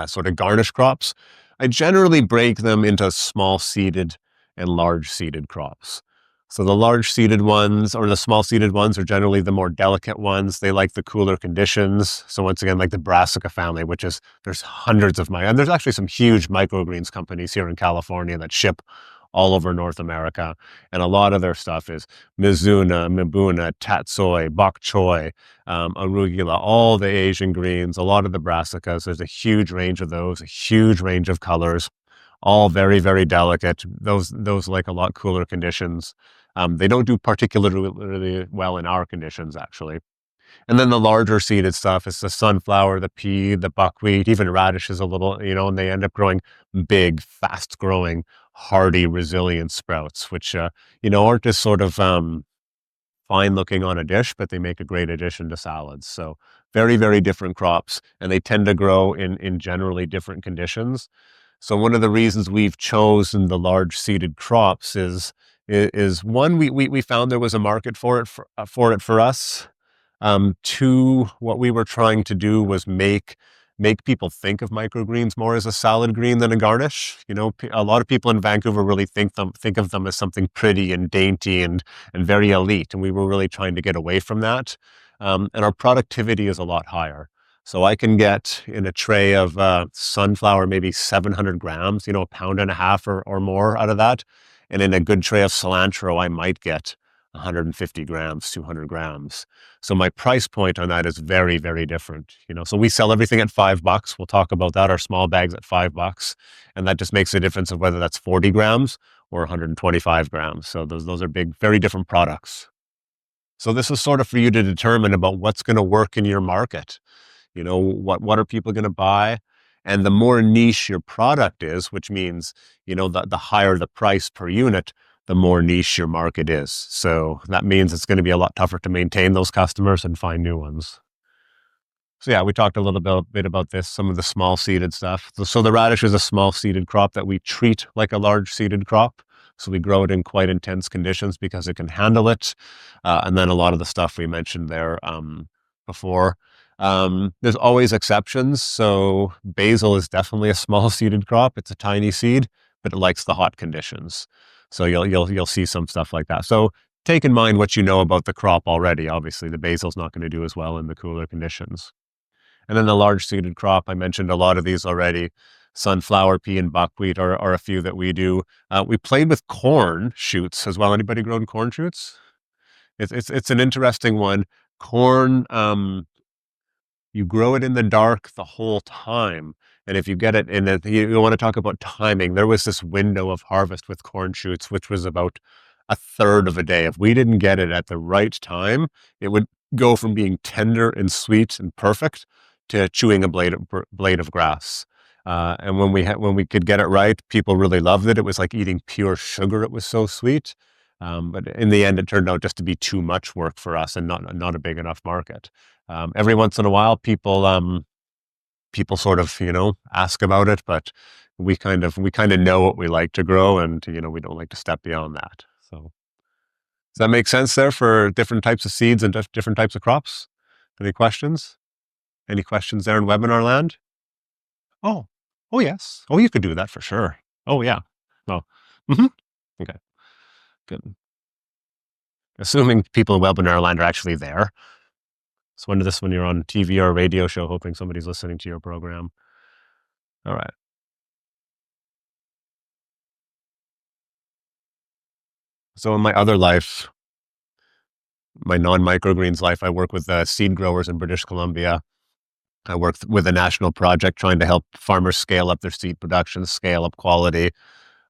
sort of garnish crops, I generally break them into small seeded and large seeded crops. So the large seeded ones or the small seeded ones are generally the more delicate ones. They like the cooler conditions. So once again, like the brassica family, there's hundreds and there's actually some huge microgreens companies here in California that ship all over North America. And a lot of their stuff is Mizuna, Mibuna, Tatsoi, Bok Choy, arugula, all the Asian greens, a lot of the brassicas. There's a huge range of those, a huge range of colors, all very, very delicate. Those like a lot cooler conditions. They don't do particularly well in our conditions, actually. And then the larger seeded stuff is the sunflower, the pea, the buckwheat, even radishes a little, and they end up growing big, fast growing, hardy, resilient sprouts, which, aren't as sort of fine looking on a dish, but they make a great addition to salads. So very, very different crops, and they tend to grow in generally different conditions. So one of the reasons we've chosen the large seeded crops is one, we found there was a market for it for us. Two, what we were trying to do was make people think of microgreens more as a salad green than a garnish. You know, a lot of people in Vancouver really think of them as something pretty and dainty and very elite, and we were really trying to get away from that. And our productivity is a lot higher. So I can get in a tray of sunflower maybe 700 grams, you know, a pound and a half or more out of that. And in a good tray of cilantro, I might get 150 grams, 200 grams. So my price point on that is very, very different. You know, so we sell everything at $5. We'll talk about that. Our small bags at $5, and that just makes a difference of whether that's 40 grams or 125 grams. So those are big, very different products. So this is sort of for you to determine about what's going to work in your market. You know, what are people going to buy? And the more niche your product is, which means, you know, the higher the price per unit, the more niche your market is. So that means it's going to be a lot tougher to maintain those customers and find new ones. So yeah, we talked a little bit about this, some of the small seeded stuff. So the radish is a small seeded crop that we treat like a large seeded crop. So we grow it in quite intense conditions because it can handle it. And then a lot of the stuff we mentioned there before. There's always exceptions. So basil is definitely a small seeded crop. It's a tiny seed, but it likes the hot conditions. So you'll see some stuff like that. So take in mind what you know about the crop already. Obviously, the basil's not going to do as well in the cooler conditions. And then the large seeded crop, I mentioned a lot of these already. Sunflower, pea, and buckwheat are a few that we do. We played with corn shoots as well. Anybody grown corn shoots? It's an interesting one. Corn, you grow it in the dark the whole time. And if you get it in it, you want to talk about timing. There was this window of harvest with corn shoots, which was about a third of a day. If we didn't get it at the right time, it would go from being tender and sweet and perfect to chewing a blade of grass. And when we could get it right, people really loved it. It was like eating pure sugar. It was so sweet. But in the end, it turned out just to be too much work for us and not a big enough market. Every once in a while, people sort of, you know, ask about it, but we kind of know what we like to grow, and, you know, we don't like to step beyond that. So does that make sense there for different types of seeds and different types of crops? Any questions? Any questions there in webinar land? Oh, yes. Oh, you could do that for sure. Oh yeah. Oh, okay, good. Assuming people in webinar land are actually there. So when this when you're on TV or a radio show, hoping somebody's listening to your program. All right. So in my other life, my non-microgreens life, I work with seed growers in British Columbia. I work with a national project trying to help farmers scale up their seed production, scale up quality.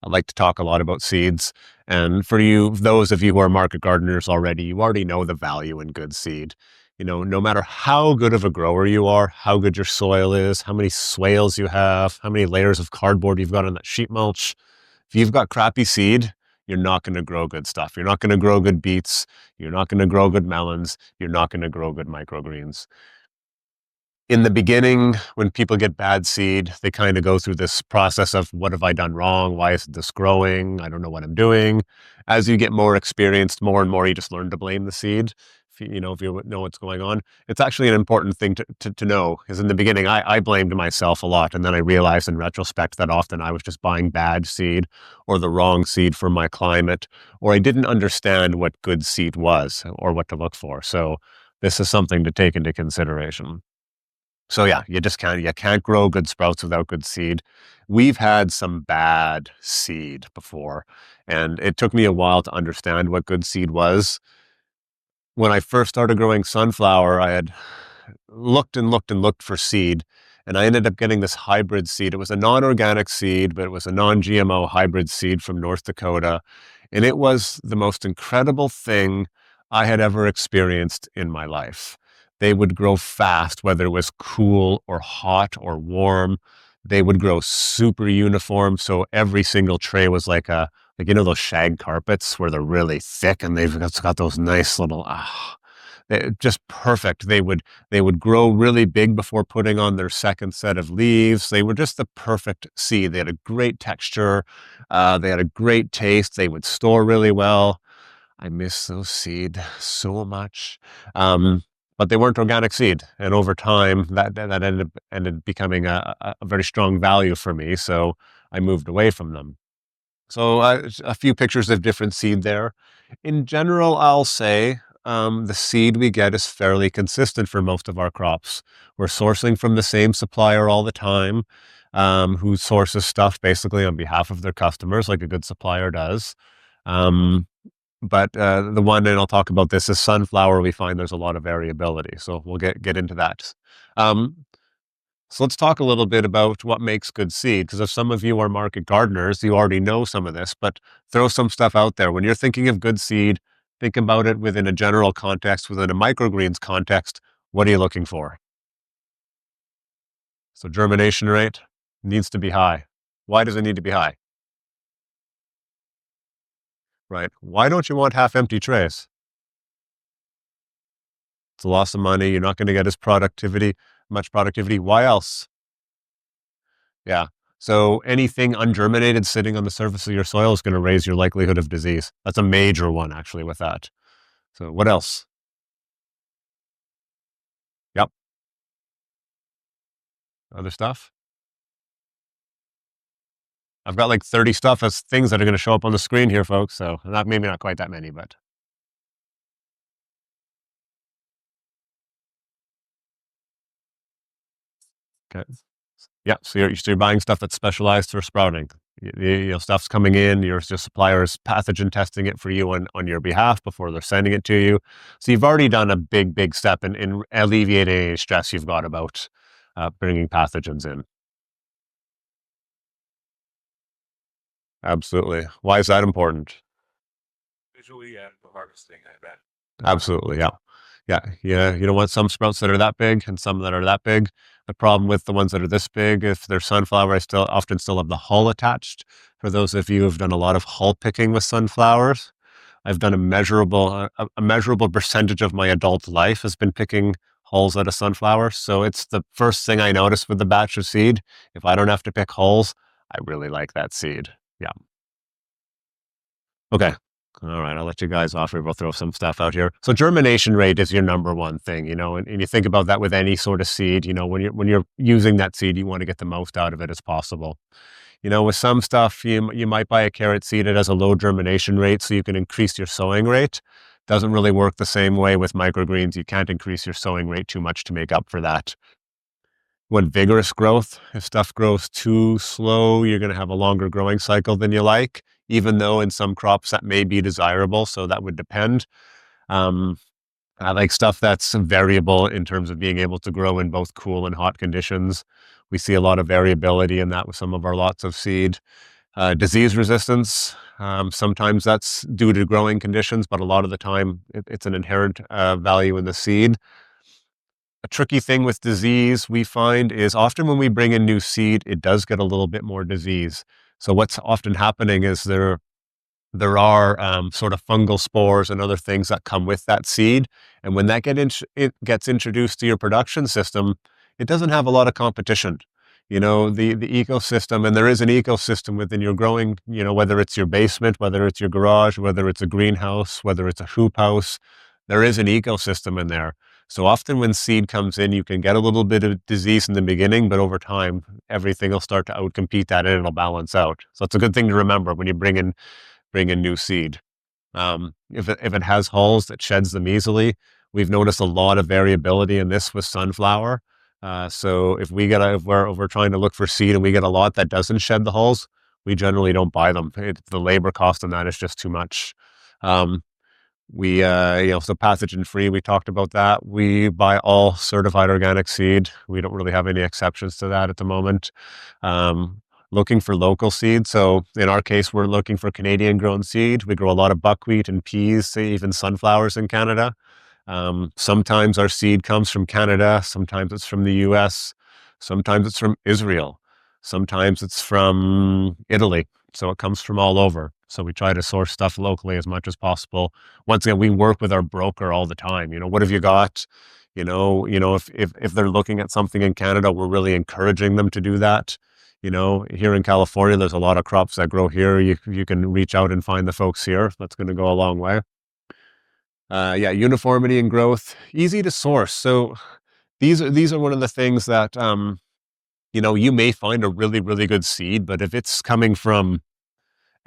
I like to talk a lot about seeds. And for you, those of you who are market gardeners already, you already know the value in good seed. You know, no matter how good of a grower you are, how good your soil is, how many swales you have, how many layers of cardboard you've got on that sheet mulch, if you've got crappy seed, you're not going to grow good stuff. You're not going to grow good beets. You're not going to grow good melons. You're not going to grow good microgreens. In the beginning, when people get bad seed, they kind of go through this process of, what have I done wrong? Why isn't this growing? I don't know what I'm doing. As you get more experienced, more and more, you just learn to blame the seed. If you know what's going on. It's actually an important thing to know, because in the beginning, I blamed myself a lot. And then I realized in retrospect that often I was just buying bad seed or the wrong seed for my climate, or I didn't understand what good seed was or what to look for. So this is something to take into consideration. So yeah, you can't grow good sprouts without good seed. We've had some bad seed before, and it took me a while to understand what good seed was. When I first started growing sunflower, I had looked and looked and looked for seed, and I ended up getting this hybrid seed. It was a non-organic seed, but it was a non-GMO hybrid seed from North Dakota, and it was the most incredible thing I had ever experienced in my life. They would grow fast, whether it was cool or hot or warm. They would grow super uniform. So every single tray was like like, those shag carpets where they're really thick and they've got those nice little, just perfect. They would grow really big before putting on their second set of leaves. They were just the perfect seed. They had a great texture. They had a great taste. They would store really well. I miss those seed so much. But they weren't organic seed. And over time, that ended becoming a very strong value for me. So I moved away from them. So a few pictures of different seed there. In general, I'll say the seed we get is fairly consistent for most of our crops. We're sourcing from the same supplier all the time, who sources stuff basically on behalf of their customers, like a good supplier does. But the one, and I'll talk about this, is sunflower. We find there's a lot of variability. So we'll get into that. So let's talk a little bit about what makes good seed, because if some of you are market gardeners, you already know some of this, but throw some stuff out there. When you're thinking of good seed, think about it within a general context, within a microgreens context. What are you looking for? So germination rate needs to be high. Why does it need to be high? Right. Why don't you want half empty trays? It's a loss of money. You're not going to get much productivity. Why else? Yeah. So anything ungerminated sitting on the surface of your soil is going to raise your likelihood of disease. That's a major one, actually, with that. So what else? Yep. Other stuff? I've got like 30 stuff as things that are going to show up on the screen here, folks. So maybe not quite that many, but. Okay. Yeah, so you're buying stuff that's specialized for sprouting. Stuff's coming in, your supplier's pathogen testing it for you on your behalf before they're sending it to you. So you've already done a big step in alleviating any stress you've got about bringing pathogens in. Absolutely. Why is that important? Visually and for harvesting, I bet. Absolutely, yeah. Yeah. You don't want some sprouts that are that big and some that are that big. The problem with the ones that are this big, if they're sunflower, I often still have the hull attached. For those of you who've done a lot of hull picking with sunflowers, I've done a measurable percentage of my adult life has been picking hulls out of sunflower. So it's the first thing I notice with the batch of seed. If I don't have to pick hulls, I really like that seed. Yeah. Okay. All right, I'll let you guys off here. We'll throw some stuff out here. So germination rate is your number one thing, and you think about that with any sort of seed. When you're using that seed, you want to get the most out of it as possible. With some stuff, you might buy a carrot seed. It has a low germination rate, so you can increase your sowing rate. Doesn't really work the same way with microgreens. You can't increase your sowing rate too much to make up for that. Want vigorous growth. If stuff grows too slow, you're going to have a longer growing cycle than you like, even though in some crops that may be desirable. So that would depend. I like stuff that's variable in terms of being able to grow in both cool and hot conditions. We see a lot of variability in that with some of our lots of seed. Disease resistance. Sometimes that's due to growing conditions, but a lot of the time it's an inherent value in the seed. A tricky thing with disease we find is often when we bring in new seed, it does get a little bit more disease. So what's often happening is there are sort of fungal spores and other things that come with that seed. And when that it gets introduced to your production system, it doesn't have a lot of competition. The ecosystem, and there is an ecosystem within your growing, whether it's your basement, whether it's your garage, whether it's a greenhouse, whether it's a hoop house, there is an ecosystem in there. So often when seed comes in, you can get a little bit of disease in the beginning, but over time, everything will start to outcompete that and it'll balance out. So it's a good thing to remember when you bring in new seed. If it has hulls, that sheds them easily. We've noticed a lot of variability in this with sunflower. So if we're trying to look for seed and we get a lot that doesn't shed the hulls, we generally don't buy them. The labor cost on that is just too much. So pathogen free, we talked about that. We buy all certified organic seed. We don't really have any exceptions to that at the moment. Looking for local seed. So in our case, we're looking for Canadian grown seed. We grow a lot of buckwheat and peas, even sunflowers in Canada. Sometimes our seed comes from Canada. Sometimes it's from the US. Sometimes it's from Israel. Sometimes it's from Italy. So it comes from all over. So we try to source stuff locally as much as possible. Once again, we work with our broker all the time. What have you got? If they're looking at something in Canada, we're really encouraging them to do that. Here in California, there's a lot of crops that grow here. You can reach out and find the folks here. That's going to go a long way. Uniformity and growth, easy to source. So these are one of the things that you may find a really, really good seed, but if it's coming from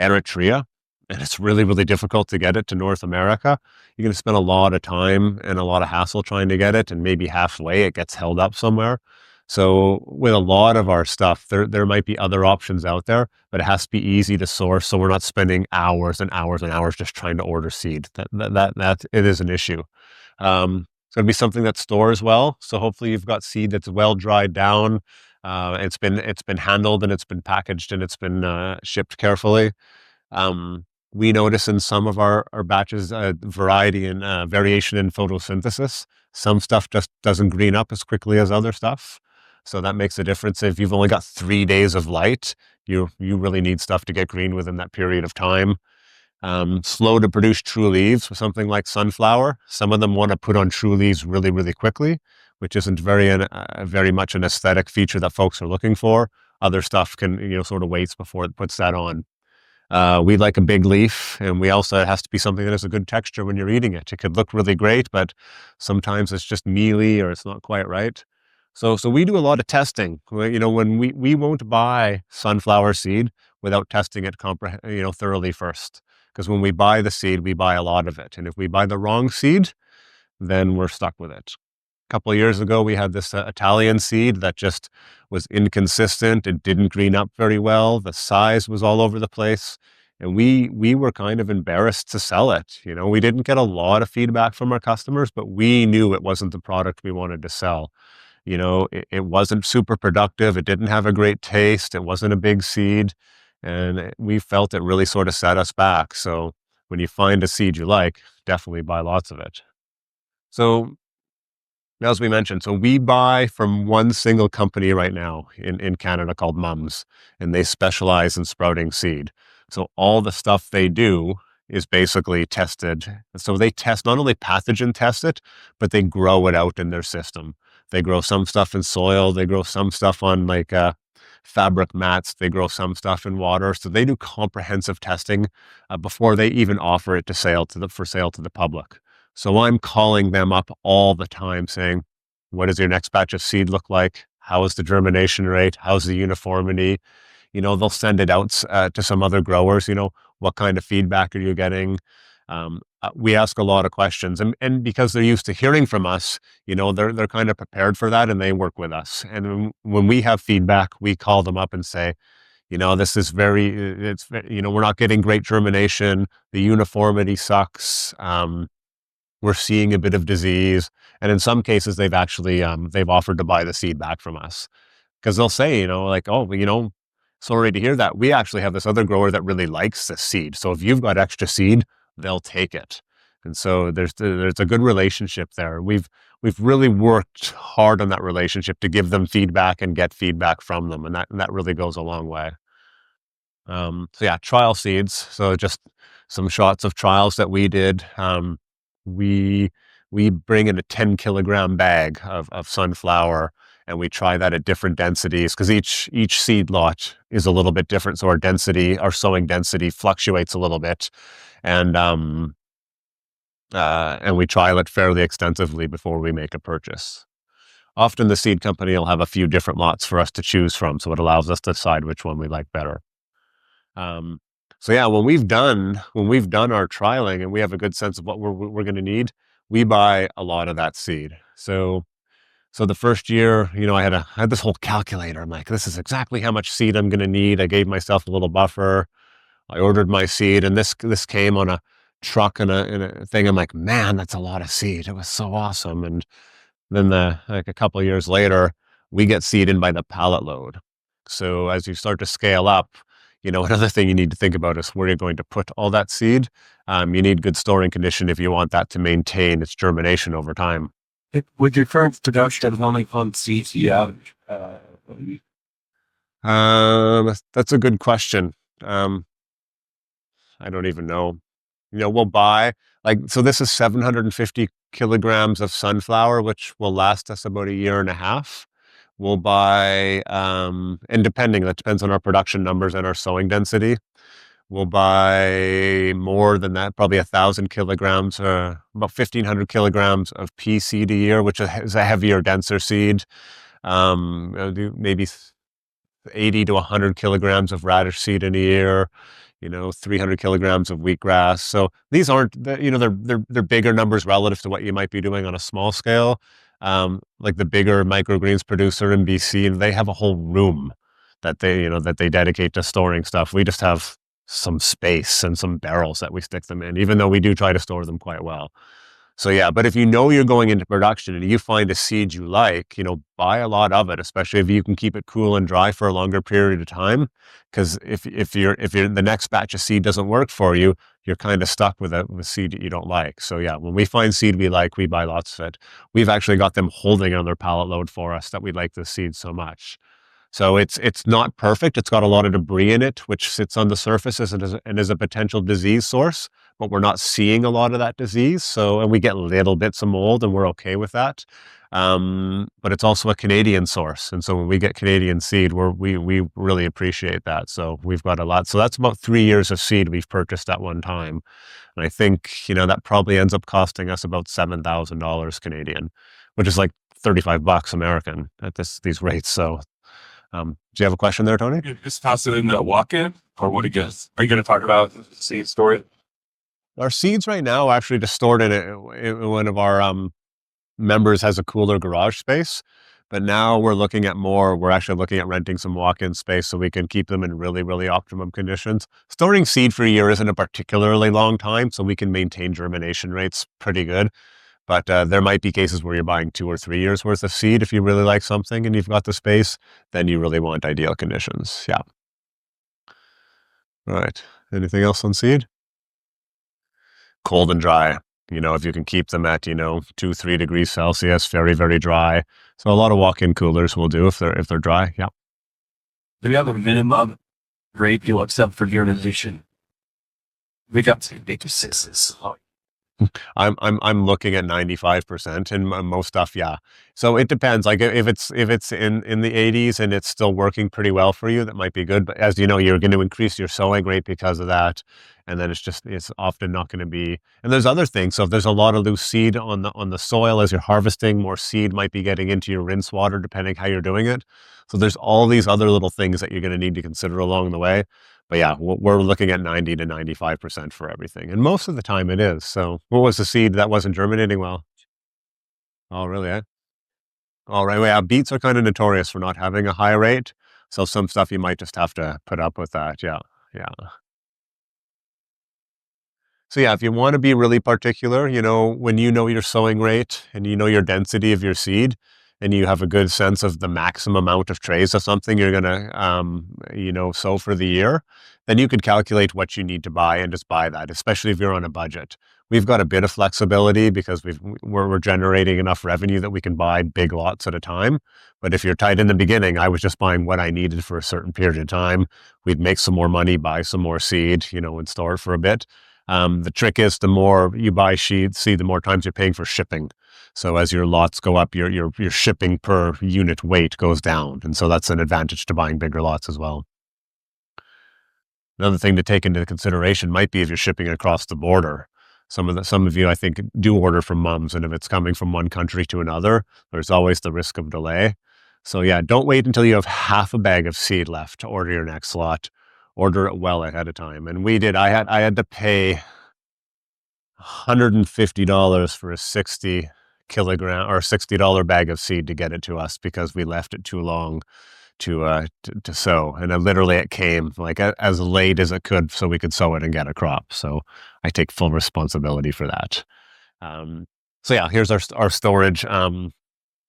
Eritrea and it's really, really difficult to get it to North America, you're going to spend a lot of time and a lot of hassle trying to get it, and maybe halfway it gets held up somewhere. So with a lot of our stuff, there might be other options out there, but it has to be easy to source. So we're not spending hours and hours and hours just trying to order seed. That it is an issue. It's going to be something that stores well. So hopefully you've got seed that's well dried down. It's been handled and it's been packaged and it's been shipped carefully. We notice in some of our batches variety and variation in photosynthesis. Some stuff just doesn't green up as quickly as other stuff. So that makes a difference. If you've only got 3 days of light, you really need stuff to get green within that period of time. Slow to produce true leaves with something like sunflower. Some of them want to put on true leaves really, really quickly, which isn't very much an aesthetic feature that folks are looking for. Other stuff can, sort of waits before it puts that on. We like a big leaf, and we also, it has to be something that has a good texture when you're eating it. It could look really great, but sometimes it's just mealy or it's not quite right. So we do a lot of testing. When we won't buy sunflower seed without testing it thoroughly first. Because when we buy the seed, we buy a lot of it. And if we buy the wrong seed, then we're stuck with it. A couple of years ago, we had this Italian seed that just was inconsistent. It didn't green up very well. The size was all over the place. And we were kind of embarrassed to sell it. We didn't get a lot of feedback from our customers, but we knew it wasn't the product we wanted to sell. It wasn't super productive. It didn't have a great taste. It wasn't a big seed. And we felt it really sort of set us back. So when you find a seed you like, definitely buy lots of it. So as we mentioned, so we buy from one single company right now in Canada called Mums, and they specialize in sprouting seed. So all the stuff they do is basically tested. So they not only pathogen test it, but they grow it out in their system. They grow some stuff in soil. They grow some stuff on fabric mats. They grow some stuff in water. So they do comprehensive testing before they even offer it for sale to the public. So I'm calling them up all the time saying, what does your next batch of seed look like? How is the germination rate? How's the uniformity? They'll send it out to some other growers. What kind of feedback are you getting? We ask a lot of questions, and because they're used to hearing from us, they're kind of prepared for that, and they work with us. And when we have feedback, we call them up and say, this is we're not getting great germination. The uniformity sucks. We're seeing a bit of disease. And in some cases, they've actually, they've offered to buy the seed back from us, because they'll say, sorry to hear that. We actually have this other grower that really likes this seed. So if you've got extra seed, they'll take it. And so there's a good relationship there. We've really worked hard on that relationship to give them feedback and get feedback from them. And that really goes a long way. Trial seeds. So just some shots of trials that we did. We bring in a 10 kilogram bag of sunflower, and we try that at different densities, because each seed lot is a little bit different. So our sowing density fluctuates a little bit. And we trial it fairly extensively before we make a purchase. Often the seed company will have a few different lots for us to choose from, so it allows us to decide which one we like better. When we've done our trialing and we have a good sense of what we're going to need, we buy a lot of that seed. So the first year, I had this whole calculator. I'm like, this is exactly how much seed I'm going to need. I gave myself a little buffer. I ordered my seed, and this came on a truck and a thing. I'm like, man, that's a lot of seed. It was so awesome. And then a couple of years later, we get seed in by the pallet load. So as you start to scale up, another thing you need to think about is where you're going to put all that seed. You need good storing condition if you want that to maintain its germination over time. With your current production, how many pump seeds you have? That's a good question. I don't even know. We'll buy so this is 750 kilograms of sunflower, which will last us about a year and a half. We'll buy, and that depends on our production numbers and our sowing density. We'll buy more than that, probably 1,000 kilograms, about 1,500 kilograms of pea seed a year, which is a heavier, denser seed. I'll do maybe 80 to 100 kilograms of radish seed in a year. 300 kilograms of wheatgrass. So these aren't, they're bigger numbers relative to what you might be doing on a small scale. Like the bigger microgreens producer in BC, and they have a whole room that they dedicate to storing stuff. We just have some space and some barrels that we stick them in, even though we do try to store them quite well. So yeah, but if you're going into production and you find a seed you like, buy a lot of it, especially if you can keep it cool and dry for a longer period of time. Because if the next batch of seed doesn't work for you, you're kind of stuck with a seed that you don't like. So yeah, when we find seed we like, we buy lots of it. We've actually got them holding on their pallet load for us that we like the seed so much. So it's not perfect. It's got a lot of debris in it, which sits on the surface and is a potential disease source, but we're not seeing a lot of that disease. And we get little bits of mold and we're okay with that. But it's also a Canadian source. And so when we get Canadian seed, we really appreciate that. So we've got a lot. So that's about 3 years of seed we've purchased at one time. And I think, that probably ends up costing us about $7,000 Canadian, which is like $35 American at these rates. So do you have a question there, Tony? Just toss it in the walk-in, or what do you guess? Are you going to talk about seed storage? Our seeds right now are actually just stored in one of our members has a cooler garage space, but now we're actually looking at renting some walk-in space so we can keep them in really, really optimum conditions. Storing seed for a year isn't a particularly long time, so we can maintain germination rates pretty good. But there might be cases where you're buying 2 or 3 years worth of seed. If you really like something and you've got the space, then you really want ideal conditions. Yeah. Right. Anything else on seed? Cold and dry. If you can keep them at, 2-3 degrees Celsius, very, very dry. So a lot of walk-in coolers will do if they're dry. Yeah. Do you have a minimum rate you'll accept for utilization? We got to make decisions. I'm looking at 95% and most stuff. Yeah. So it depends. Like if it's in the 80s and it's still working pretty well for you, that might be good. But as you know, you're going to increase your sowing rate because of that. And then it's often not going to be, and there's other things. So if there's a lot of loose seed on the soil as you're harvesting, more seed might be getting into your rinse water, depending how you're doing it. So there's all these other little things that you're going to need to consider along the way. But yeah, we're looking at 90 to 95% for everything. And most of the time it is. So what was the seed that wasn't germinating well? Oh, really? Eh? All right. Well, yeah, beets are kind of notorious for not having a high rate. So some stuff you might just have to put up with that. Yeah. Yeah. So yeah, if you want to be really particular, when your sowing rate and your density of your seed, and you have a good sense of the maximum amount of trays of something you're going to, sow for the year, then you could calculate what you need to buy and just buy that, especially if you're on a budget. We've got a bit of flexibility because we're generating enough revenue that we can buy big lots at a time. But if you're tight in the beginning, I was just buying what I needed for a certain period of time. We'd make some more money, buy some more seed, and store it for a bit. The trick is the more you buy seed, the more times you're paying for shipping. So as your lots go up, your shipping per unit weight goes down. And so that's an advantage to buying bigger lots as well. Another thing to take into consideration might be if you're shipping across the border. Some of you, I think, do order from mums. And if it's coming from one country to another, there's always the risk of delay. So yeah, don't wait until you have half a bag of seed left to order your next lot. Order it well ahead of time. And we did. I had to pay $150 for a 60 kilogram or $60 bag of seed to get it to us because we left it too long to sow. And literally it came like as late as it could so we could sow it and get a crop. So I take full responsibility for that. So yeah, here's our storage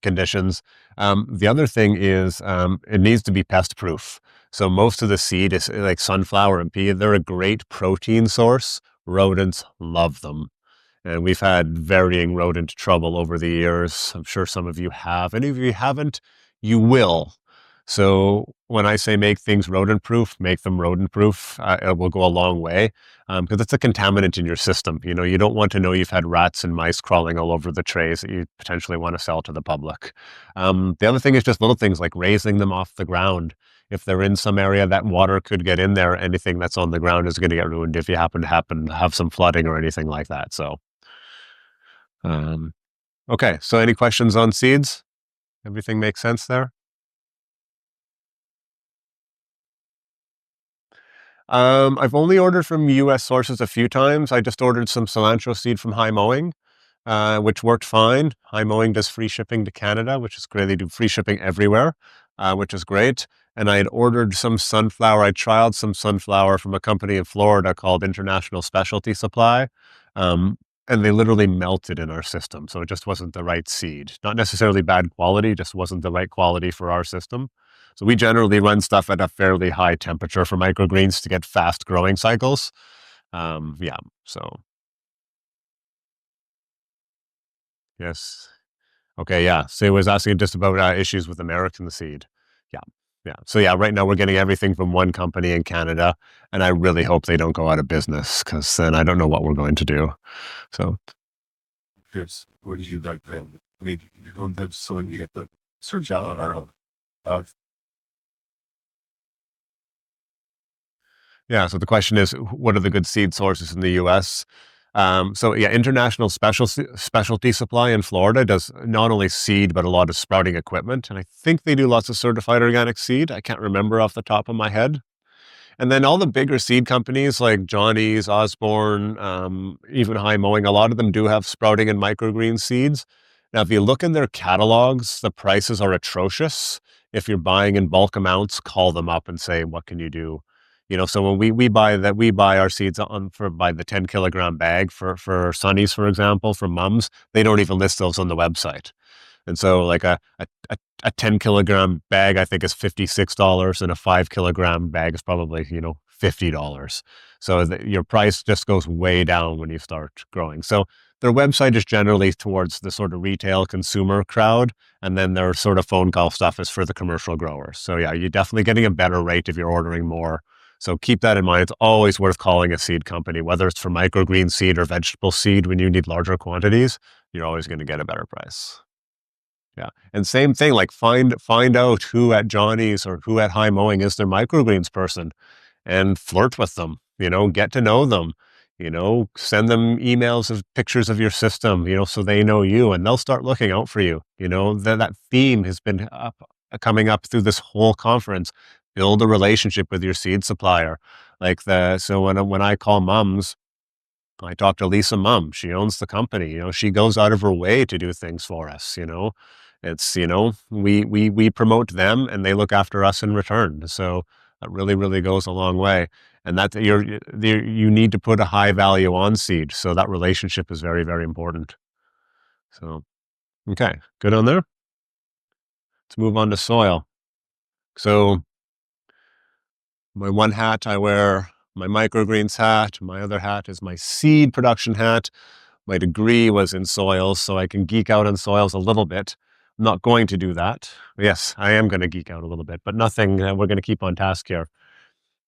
conditions. The other thing is it needs to be pest proof. So most of the seed is like sunflower and pea. They're a great protein source. Rodents love them. And we've had varying rodent trouble over the years. I'm sure some of you have. And if you haven't, you will. So when I say make things rodent proof, make them rodent proof. It will go a long way because it's a contaminant in your system. You don't want to know you've had rats and mice crawling all over the trays that you potentially want to sell to the public. The other thing is just little things like raising them off the ground. If they're in some area that water could get in there, anything that's on the ground is going to get ruined if you happen to have some flooding or anything like that. So, um, okay. So any questions on seeds? Everything makes sense there? I've only ordered from US sources a few times. I just ordered some cilantro seed from High Mowing, which worked fine. High Mowing does free shipping to Canada, which is great. They do free shipping everywhere, which is great. And I had ordered some sunflower. I trialed some sunflower from a company in Florida called International Specialty Supply. Um, and they literally melted in our system. So it just wasn't the right seed. Not necessarily bad quality, just wasn't the right quality for our system. So we generally run stuff at a fairly high temperature for microgreens to get fast growing cycles. Yeah, so yes. Okay, yeah. So it was asking just about issues with American seed. Yeah, yeah. So yeah, right now we're getting everything from one company in Canada, and I really hope they don't go out of business because then I don't know what we're going to do. So Yes. What do you like then? I mean, you don't have so you get the search out on our own. Uh, yeah, so the question is, what are the good seed sources in the U.S.? So yeah, International Specialty Supply in Florida does not only seed but a lot of sprouting equipment, and I think they do lots of certified organic seed. I can't remember off the top of my head. And then all the bigger seed companies like Johnny's, Osborne, even High Mowing, a lot of them do have sprouting and microgreen seeds. Now, if you look in their catalogs, the prices are atrocious. If you're buying in bulk amounts, call them up and say, "What can you do?" So when we buy our seeds on for by the 10 kilogram bag for Sunnies, for example, for mums, they don't even list those on the website. And so like a 10 kilogram bag, I think is $56 and a 5 kilogram bag is probably, $50. So your price just goes way down when you start growing. So their website is generally towards the sort of retail consumer crowd. And then their sort of phone call stuff is for the commercial growers. So yeah, you're definitely getting a better rate if you're ordering more. So keep that in mind. It's always worth calling a seed company, whether it's for microgreen seed or vegetable seed. When you need larger quantities, you're always going to get a better price. Yeah. And same thing, like find out who at Johnny's or who at High Mowing is their microgreens person and flirt with them, get to know them, send them emails of pictures of your system, so they know you and they'll start looking out for you. That theme has been coming up through this whole conference. Build a relationship with your seed supplier. So when I call mums, I talked to Lisa Mum. She owns the company. She goes out of her way to do things for us. It's we promote them and they look after us in return. So that really really goes a long way. And that you need to put a high value on seed. So that relationship is very very important. So okay, good on there. Let's move on to soil. So my one hat I wear my microgreens hat. My other hat is my seed production hat. My degree was in soils, so I can geek out on soils a little bit. I'm not going to do that. Yes, I am going to geek out a little bit, but nothing. We're going to keep on task here.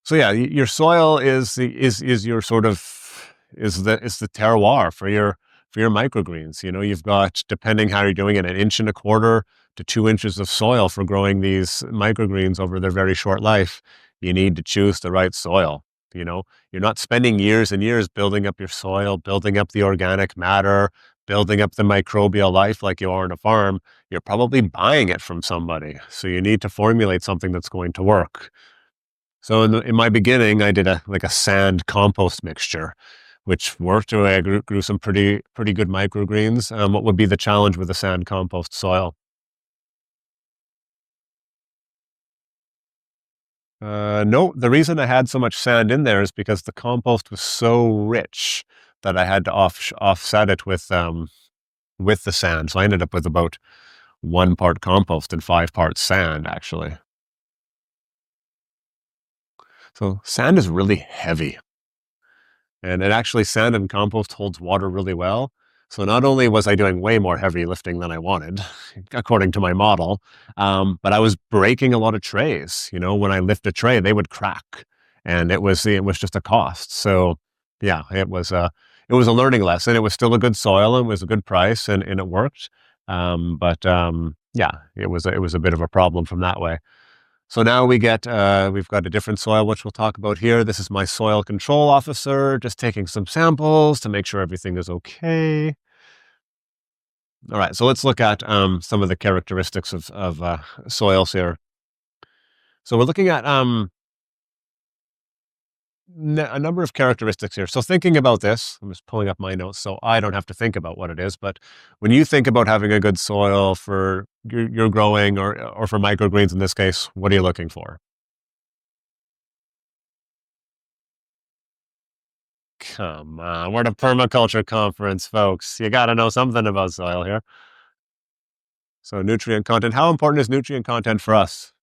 So yeah, your soil is your sort of is the terroir for your microgreens. You've got, depending how you're doing it, 1.25 to 2 inches of soil for growing these microgreens over their very short life. You need to choose the right soil. You're not spending years and years building up your soil, building up the organic matter, building up the microbial life like you are on a farm. You're probably buying it from somebody. So you need to formulate something that's going to work. So in my beginning, I did a sand compost mixture, which worked. I grew some pretty good microgreens. What would be the challenge with the sand compost soil? No, the reason I had so much sand in there is because the compost was so rich that I had to offset it with the sand. So I ended up with about 1 part compost and 5 parts sand, actually. So sand is really heavy. And sand and compost holds water really well. So not only was I doing way more heavy lifting than I wanted, according to my model, but I was breaking a lot of trays. When I lift a tray, they would crack, and it was just a cost. So yeah, it was a learning lesson. It was still a good soil, and it was a good price, and it worked. But yeah, it was a bit of a problem from that way. So now we've got a different soil, which we'll talk about here. This is my soil control officer, just taking some samples to make sure everything is okay. All right, so let's look at some of the characteristics of soils here. So we're looking at a number of characteristics here. So thinking about this, I'm just pulling up my notes so I don't have to think about what it is. But when you think about having a good soil for your growing or for microgreens in this case, what are you looking for? Come on, we're at a permaculture conference, folks. You got to know something about soil here. So nutrient content. How important is nutrient content for us?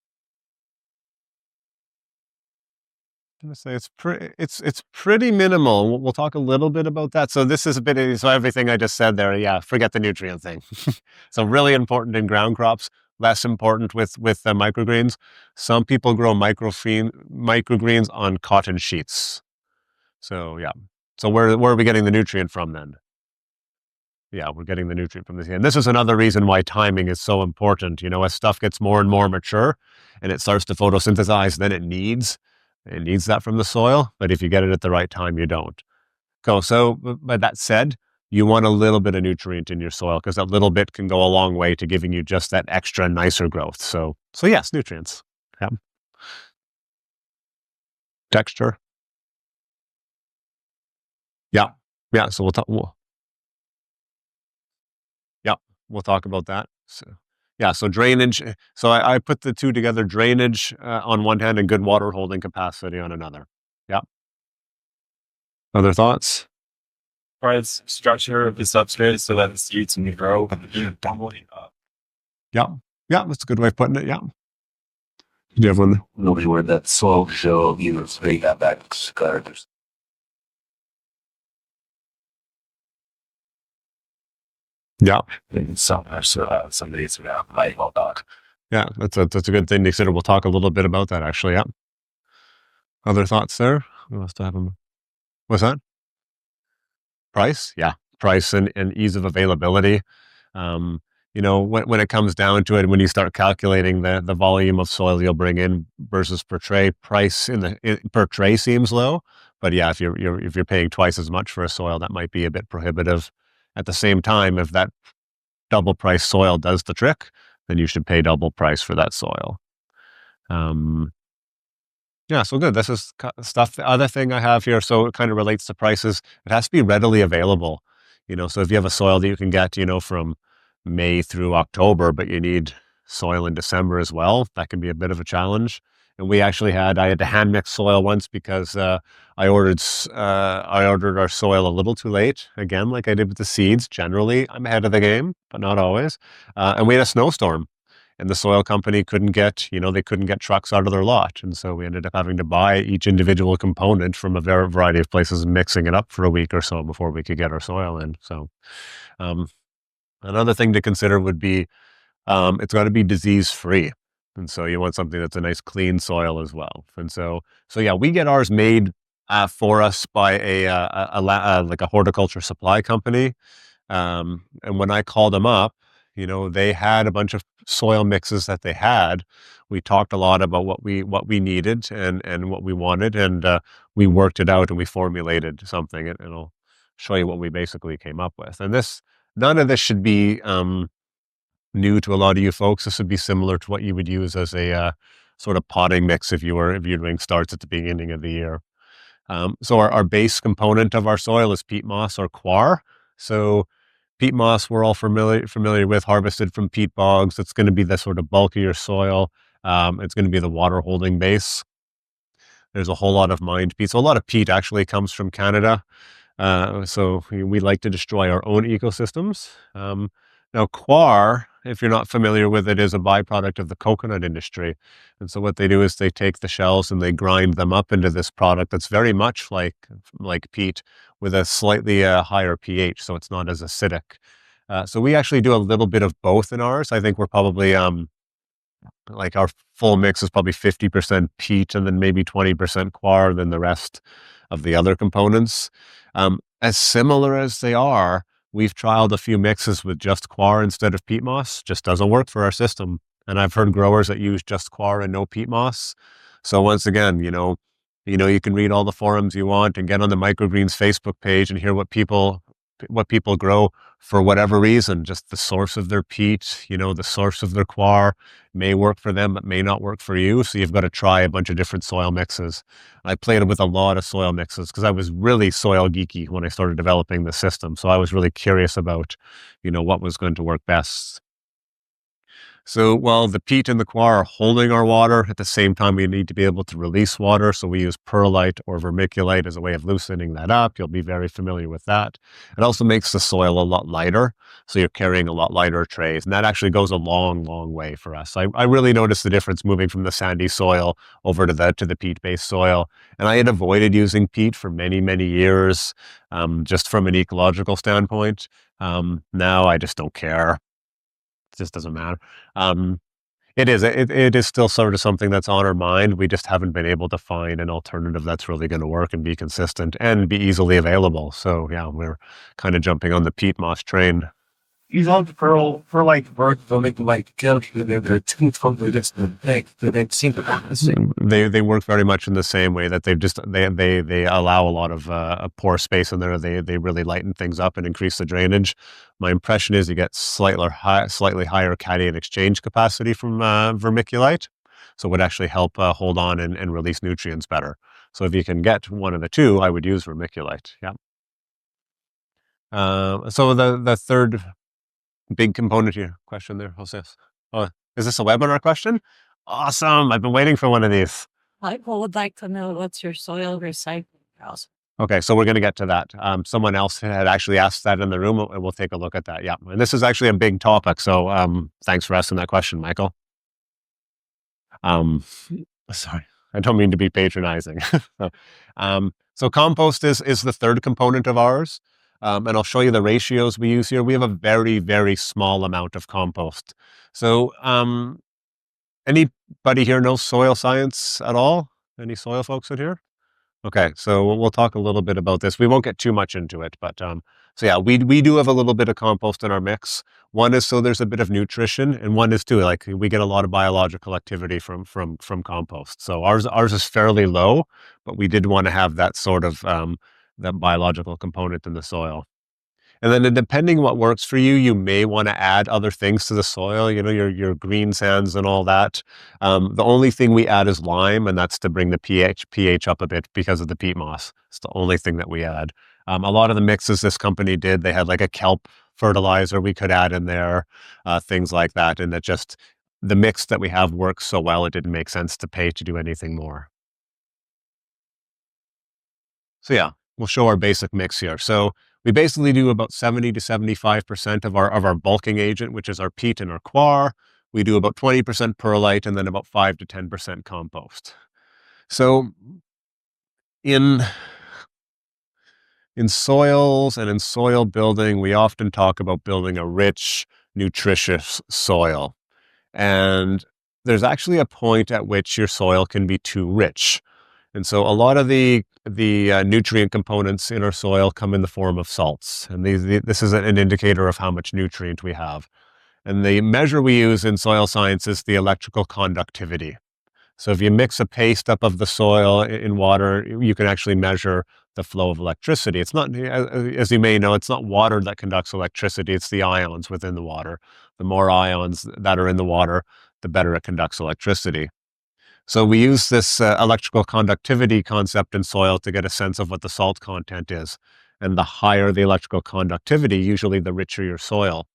I'm gonna say it's pretty minimal. We'll talk a little bit about that. So this is a bit so everything I just said there. Yeah, forget the nutrient thing. So really important in ground crops. Less important with microgreens. Some people grow microgreens on cotton sheets. So yeah. So where are we getting the nutrient from then? Yeah, we're getting the nutrient from this. And this is another reason why timing is so important. As stuff gets more and more mature and it starts to photosynthesize, then it needs that from the soil. But if you get it at the right time, you don't. So, but that said, you want a little bit of nutrient in your soil because that little bit can go a long way to giving you just that extra nicer growth. So yes, nutrients. Yeah. Texture. Yeah. Yeah. So we'll talk about that. So, yeah, so drainage. So I put the two together: drainage on one hand and good water holding capacity on another. Yeah. Other thoughts? Right, structure of the substrate so that the seeds can grow doubling up. Yeah. Yeah, that's a good way of putting it. Yeah. Do you have one? Nobody where that soil show you straight that back to Yeah. Somebody's around. I hold on. Yeah, that's a good thing to consider. We'll talk a little bit about that actually. Yeah. Other thoughts there? Who else to have them? What's that? Price? Yeah. Price and ease of availability. When it comes down to it, when you start calculating the volume of soil you'll bring in versus per tray, price per tray seems low. But yeah, if you're paying twice as much for a soil, that might be a bit prohibitive. At the same time, if that double price soil does the trick, then you should pay double price for that soil. Yeah, so good. This is stuff. The other thing I have here, so it kind of relates to prices. It has to be readily available. So if you have a soil that you can get, from May through October, but you need soil in December as well, that can be a bit of a challenge. And I had to hand mix soil once because I ordered our soil a little too late. Again, like I did with the seeds. Generally, I'm ahead of the game, but not always. And we had a snowstorm. And the soil company couldn't get trucks out of their lot. And so we ended up having to buy each individual component from a variety of places and mixing it up for a week or so before we could get our soil in. So another thing to consider would be it's got to be disease free. And so you want something that's a nice clean soil as well. And so yeah, we get ours made for us by like a horticulture supply company. And when I called them up, they had a bunch of soil mixes that they had. We talked a lot about what we needed and what we wanted, and we worked it out and we formulated something. And I'll show you what we basically came up with. And none of this should be new to a lot of you folks. This would be similar to what you would use as a sort of potting mix if you're doing starts at the beginning of the year. So our base component of our soil is peat moss or coir. So peat moss, we're all familiar with, harvested from peat bogs. It's going to be the sort of bulkier soil. It's going to be the water holding base. There's a whole lot of mined peat. So a lot of peat actually comes from Canada. So we like to destroy our own ecosystems. Now coir if you're not familiar with it, is a byproduct of the coconut industry. And so what they do is they take the shells and they grind them up into this product that's very much like peat with a slightly higher pH, so it's not as acidic. So we actually do a little bit of both in ours. I think we're probably like our full mix is probably 50% peat and then maybe 20% coir than the rest of the other components. As similar as they are, we've trialed a few mixes with just coir instead of peat moss. Just doesn't work for our system. And I've heard growers that use just coir and no peat moss. So once again, you can read all the forums you want and get on the Microgreens Facebook page and hear what people grow for whatever reason. Just the source of their peat, the source of their coir may work for them, but may not work for you. So you've got to try a bunch of different soil mixes. I played with a lot of soil mixes because I was really soil geeky when I started developing the system. So I was really curious about, what was going to work best. So while the peat and the coir are holding our water, at the same time, we need to be able to release water. So we use perlite or vermiculite as a way of loosening that up. You'll be very familiar with that. It also makes the soil a lot lighter. So you're carrying a lot lighter trays. And that actually goes a long, long way for us. I really noticed the difference moving from the sandy soil over to the peat-based soil. And I had avoided using peat for many, many years, just from an ecological standpoint. Now I just don't care. It just doesn't matter. It is still sort of something that's on our mind. We just haven't been able to find an alternative that's really going to work and be consistent and be easily available. So yeah, we're kind of jumping on the peat moss train. You don't perlite birds don't make like kill they're two totally different things. They seem to be the same. They work very much in the same way that they allow a lot of pore space in there. They really lighten things up and increase the drainage. My impression is you get slightly higher cation exchange capacity from vermiculite, so it would actually help hold on and release nutrients better. So if you can get one of the two, I would use vermiculite. Yeah. So the third big component here. Question there, Jose. Oh, is this a webinar question? Awesome. I've been waiting for one of these. People would like to know what's your soil recycling process. Okay, so we're going to get to that. Someone else had actually asked that in the room, and we'll take a look at that. Yeah, and this is actually a big topic, so thanks for asking that question, Michael. Sorry, I don't mean to be patronizing. So compost is the third component of ours. And I'll show you the ratios we use here. We have a very, very small amount of compost. So anybody here know soil science at all? Any soil folks in here? Okay, so we'll talk a little bit about this. We won't get too much into it, but so yeah, we do have a little bit of compost in our mix. One is so there's a bit of nutrition, and one is too, like we get a lot of biological activity from compost. So ours is fairly low, but we did want to have that sort of that biological component in the soil. And then depending what works for you, you may want to add other things to the soil, your green sands and all that. The only thing we add is lime, and that's to bring the pH up a bit because of the peat moss. It's the only thing that we add. A lot of the mixes this company did, they had like a kelp fertilizer we could add in there, things like that. And the mix that we have works so well, it didn't make sense to pay to do anything more. So yeah, we'll show our basic mix here. So we basically do about 70 to 75% of our bulking agent, which is our peat and our coir. We do about 20% perlite and then about 5 to 10% compost. So in soils and in soil building, we often talk about building a rich, nutritious soil. And there's actually a point at which your soil can be too rich. And so a lot of the nutrient components in our soil come in the form of salts. And this is an indicator of how much nutrient we have. And the measure we use in soil science is the electrical conductivity. So if you mix a paste up of the soil in water, you can actually measure the flow of electricity. It's not, as you may know, it's not water that conducts electricity, it's the ions within the water. The more ions that are in the water, the better it conducts electricity. So we use this electrical conductivity concept in soil to get a sense of what the salt content is. And the higher the electrical conductivity, usually the richer your soil.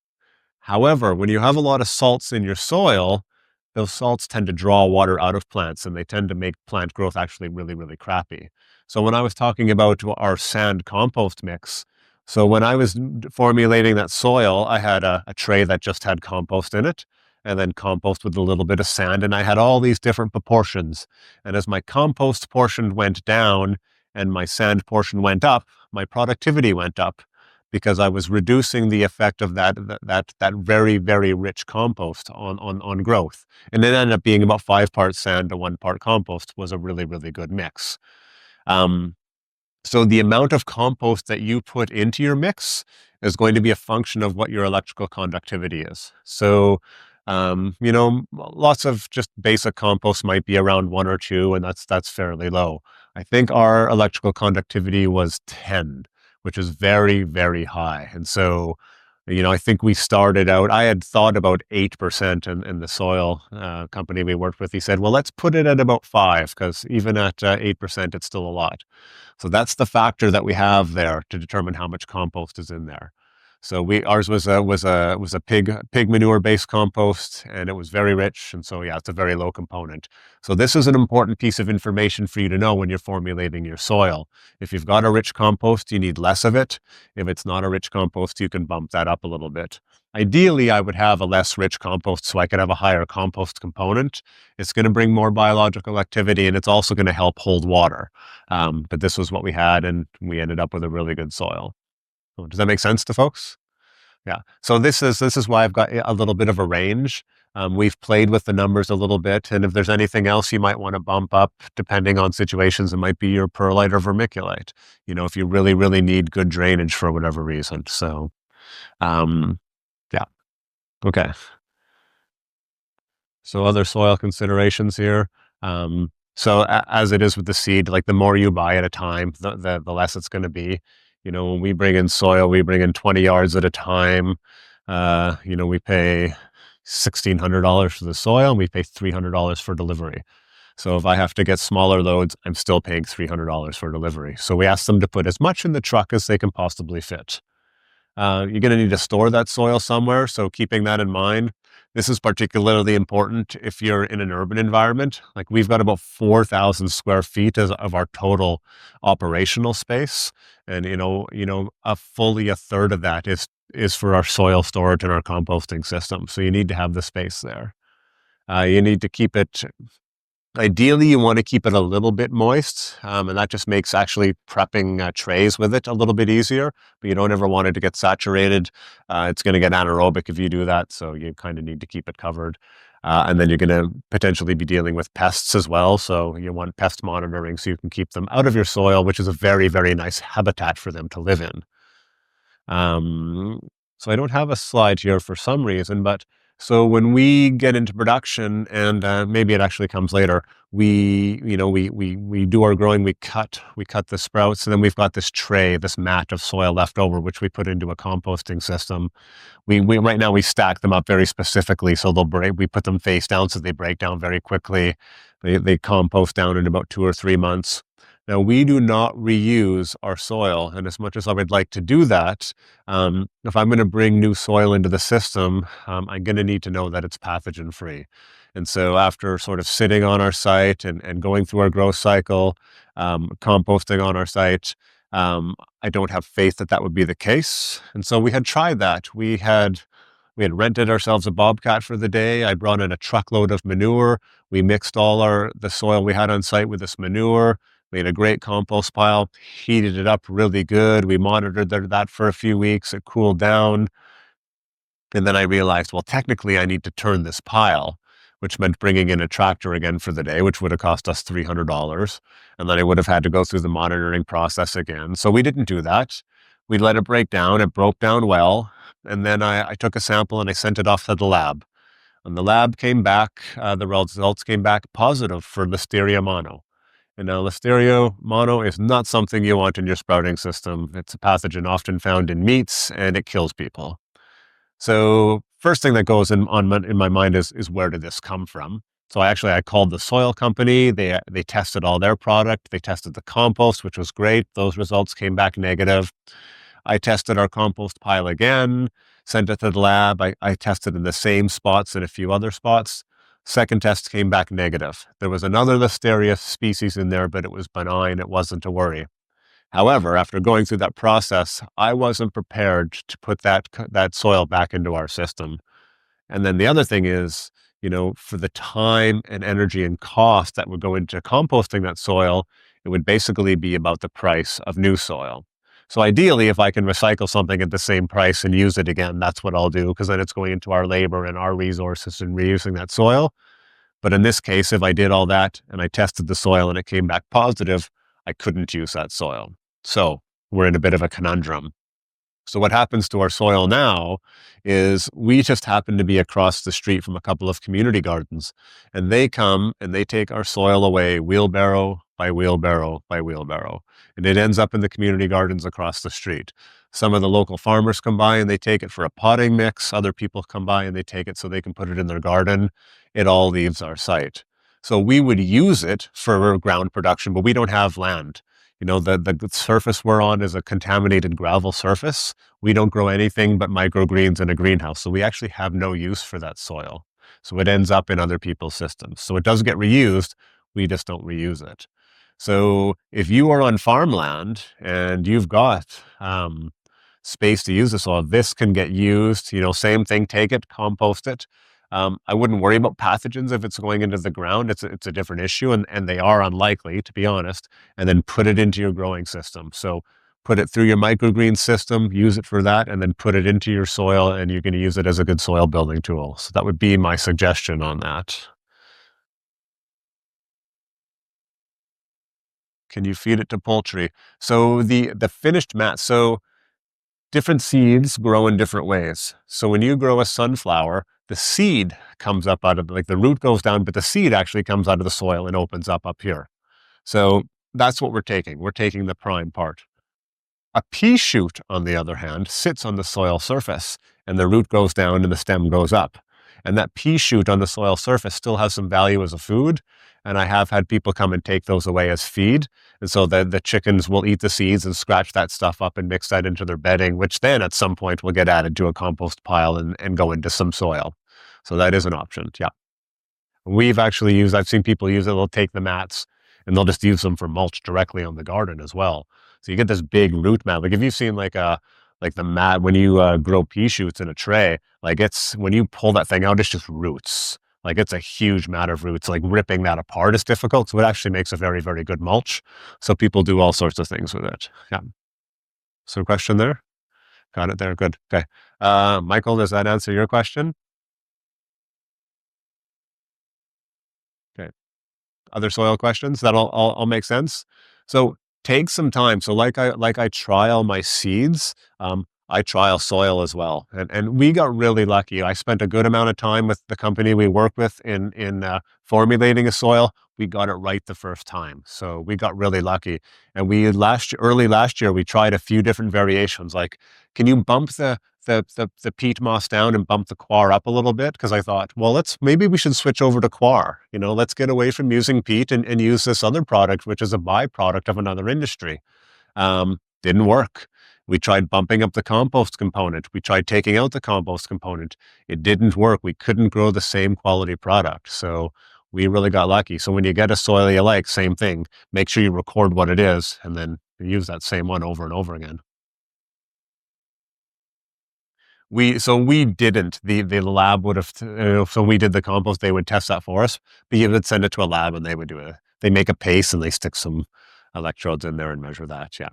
However, when you have a lot of salts in your soil, those salts tend to draw water out of plants, and they tend to make plant growth actually really, really crappy. So when I was talking about our sand compost mix, So when I was formulating that soil, I had a tray that just had compost in it, and then compost with a little bit of sand, and I had all these different proportions. And as my compost portion went down and my sand portion went up, my productivity went up because I was reducing the effect of that very, very rich compost on growth. And it ended up being about 5 parts sand to 1 part compost was a really, really good mix. So the amount of compost that you put into your mix is going to be a function of what your electrical conductivity is. So, lots of just basic compost might be around 1 or 2, and that's fairly low. I think our electrical conductivity was 10, which is very, very high. And so, I think we started out, I had thought about 8% in the soil company we worked with. He said, well, let's put it at about 5, because even at 8%, it's still a lot. So that's the factor that we have there to determine how much compost is in there. So ours was a pig manure based compost, and it was very rich, and so yeah, it's a very low component. So this is an important piece of information for you to know when you're formulating your soil. If you've got a rich compost, you need less of it. If it's not a rich compost, you can bump that up a little bit. Ideally, I would have a less rich compost so I could have a higher compost component. It's going to bring more biological activity, and it's also going to help hold water. But this was what we had, and we ended up with a really good soil. So does that make sense to folks? Yeah. So this is why I've got a little bit of a range. We've played with the numbers a little bit, and if there's anything else you might want to bump up, depending on situations, it might be your perlite or vermiculite. If you really, really need good drainage for whatever reason. So, yeah. Okay. So other soil considerations here. So as it is with the seed, like the more you buy at a time, the less it's going to be. When we bring in soil, we bring in 20 yards at a time. We pay $1,600 for the soil, and we pay $300 for delivery. So if I have to get smaller loads, I'm still paying $300 for delivery. So we ask them to put as much in the truck as they can possibly fit. You're going to need to store that soil somewhere, so keeping that in mind. This is particularly important if you're in an urban environment. Like we've got about 4,000 square feet of our total operational space, and fully a third of that is for our soil storage and our composting system. So you need to have the space there. You need to keep it. Ideally, you want to keep it a little bit moist, and that just makes actually prepping trays with it a little bit easier, but you don't ever want it to get saturated. It's going to get anaerobic if you do that, so you kind of need to keep it covered. And then you're going to potentially be dealing with pests as well, so you want pest monitoring so you can keep them out of your soil, which is a very, very nice habitat for them to live in. So I don't have a slide here for some reason, but so when we get into production, and maybe it actually comes later, we do our growing, we cut the sprouts, and then we've got this tray, this mat of soil left over, which we put into a composting system. We right now we stack them up very specifically, so they'll break. We put them face down so they break down very quickly. They compost down in about 2 or 3 months. Now, we do not reuse our soil, and as much as I would like to do that, if I'm going to bring new soil into the system, I'm going to need to know that it's pathogen-free. And so after sort of sitting on our site and going through our growth cycle, composting on our site, I don't have faith that that would be the case. And so we had tried that. We had rented ourselves a bobcat for the day. I brought in a truckload of manure. We mixed all the soil we had on site with this manure. Made a great compost pile, heated it up really good. We monitored that for a few weeks. It cooled down. And then I realized, well, technically I need to turn this pile, which meant bringing in a tractor again for the day, which would have cost us $300. And then I would have had to go through the monitoring process again. So we didn't do that. We let it break down. It broke down well. And then I took a sample and I sent it off to the lab. And the lab came back, the results came back positive for Listeria mono. And now Listeria mono is not something you want in your sprouting system. It's a pathogen often found in meats, and it kills people. So first thing that goes in my mind is where did this come from? So I called the soil company. They tested all their product. They tested the compost, which was great. Those results came back negative. I tested our compost pile again, sent it to the lab. I tested in the same spots and a few other spots. Second test came back negative. There was another Listeria species in there, but it was benign. It wasn't to worry. However, after going through that process, I wasn't prepared to put that soil back into our system. And then the other thing is, for the time and energy and cost that would go into composting that soil, it would basically be about the price of new soil. So ideally, if I can recycle something at the same price and use it again, that's what I'll do, because then it's going into our labor and our resources and reusing that soil. But in this case, if I did all that and I tested the soil and it came back positive, I couldn't use that soil. So we're in a bit of a conundrum. So what happens to our soil now is we just happen to be across the street from a couple of community gardens, and they come and they take our soil away wheelbarrow by wheelbarrow by wheelbarrow, and it ends up in the community gardens across the street. Some of the local farmers come by and they take it for a potting mix. Other people come by and they take it so they can put it in their garden. It all leaves our site. So we would use it for ground production, but we don't have land. The surface we're on is a contaminated gravel surface. We don't grow anything but microgreens in a greenhouse. So we actually have no use for that soil. So it ends up in other people's systems. So it does get reused. We just don't reuse it. So if you are on farmland and you've got space to use the soil, this can get used. Same thing, take it, compost it. I wouldn't worry about pathogens if it's going into the ground. It's a different issue, and they are unlikely, to be honest. And then put it into your growing system. So put it through your microgreen system, use it for that, and then put it into your soil, and you're going to use it as a good soil building tool. So that would be my suggestion on that. Can you feed it to poultry? So the finished mat, so different seeds grow in different ways. So when you grow a sunflower, the seed comes up out of, the root goes down, but the seed actually comes out of the soil and opens up here. So that's what we're taking. We're taking the prime part. A pea shoot, on the other hand, sits on the soil surface, and the root goes down and the stem goes up. And that pea shoot on the soil surface still has some value as a food. And I have had people come and take those away as feed. And so the chickens will eat the seeds and scratch that stuff up and mix that into their bedding, which then at some point will get added to a compost pile and go into some soil. So that is an option. Yeah. I've seen people use it. They'll take the mats and they'll just use them for mulch directly on the garden as well. So you get this big root mat. Like if you've seen like the mat when you grow pea shoots in a tray, when you pull that thing out, it's just roots. It's a huge mat of roots. Ripping that apart is difficult. So it actually makes a very, very good mulch. So people do all sorts of things with it. Yeah. So question there? Got it there. Good. Okay. Michael, does that answer your question? Okay. Other soil questions? That'll all make sense. So take some time. So like I trial my seeds, I trial soil as well. And we got really lucky. I spent a good amount of time with the company we work with in formulating a soil. We got it right the first time. So we got really lucky. And early last year, we tried a few different variations. Can you bump the peat moss down and bump the coir up a little bit? Because I thought, well, maybe we should switch over to coir. Let's get away from using peat and use this other product, which is a byproduct of another industry. Didn't work. We tried bumping up the compost component. We tried taking out the compost component. It didn't work. We couldn't grow the same quality product. So we really got lucky. So when you get a soil you like, same thing, make sure you record what it is and then use that same one over and over again. We didn't. The lab would have, so we did the compost, they would test that for us, but you would send it to a lab and they would they make a paste and they stick some electrodes in there and measure that. Yeah.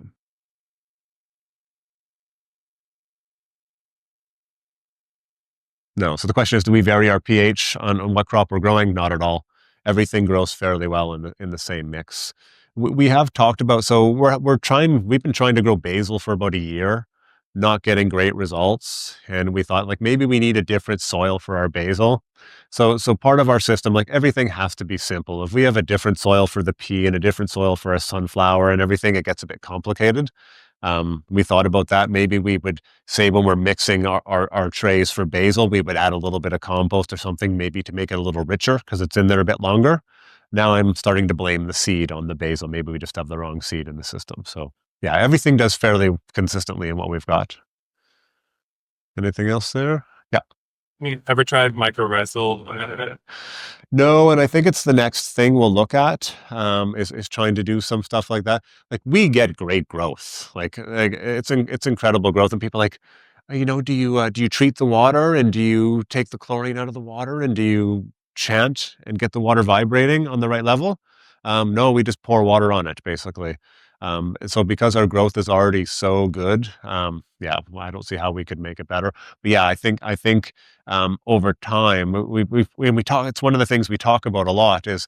No. So the question is, do we vary our pH on what crop we're growing? Not at all. Everything grows fairly well in the same mix. We have talked about, so we've been trying to grow basil for about a year, not getting great results. And we thought maybe we need a different soil for our basil. So part of our system, everything has to be simple. If we have a different soil for the pea and a different soil for a sunflower and everything, it gets a bit complicated. We thought about that. Maybe we would say when we're mixing our trays for basil, we would add a little bit of compost or something, maybe to make it a little richer because it's in there a bit longer. Now I'm starting to blame the seed on the basil. Maybe we just have the wrong seed in the system. So yeah, everything does fairly consistently in what we've got. Anything else there? Yeah. Ever tried micro wrestle? No, and I think it's the next thing we'll look at, is trying to do some stuff like that. Like we get great growth, like it's incredible growth, and people are like, do you treat the water and do you take the chlorine out of the water and do you chant and get the water vibrating on the right level? No, we just pour water on it basically. And so because our growth is already so good, yeah, well, I don't see how we could make it better. But yeah, I think over time. When we talk, it's one of the things we talk about a lot is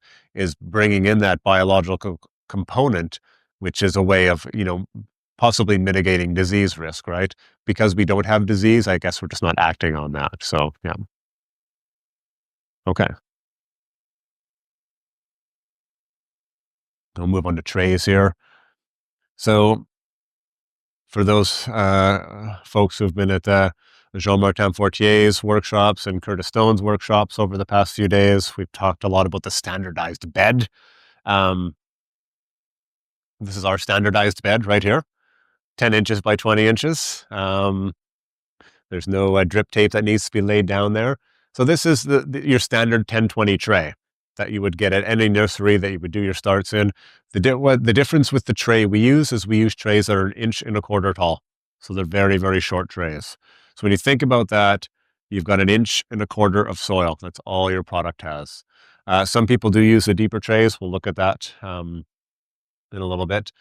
bringing in that biological component, which is a way of possibly mitigating disease risk, right? Because we don't have disease, I guess we're just not acting on that. So yeah, okay. I'll move on to trays here. So for those folks who've been at Jean-Martin Fortier's workshops and Curtis Stone's workshops over the past few days, we've talked a lot about the standardized bed. Um, this is our standardized bed right here, 10 inches by 20 inches. There's no drip tape that needs to be laid down there. So this is your standard 10-20 tray that you would get at any nursery that you would do your starts in. The difference with the tray we use is we use trays that are 1.25 inches tall. So they're very, very short trays. So when you think about that, you've got 1.25 inches of soil. That's all your product has. Some people do use the deeper trays. We'll look at that in a little bit.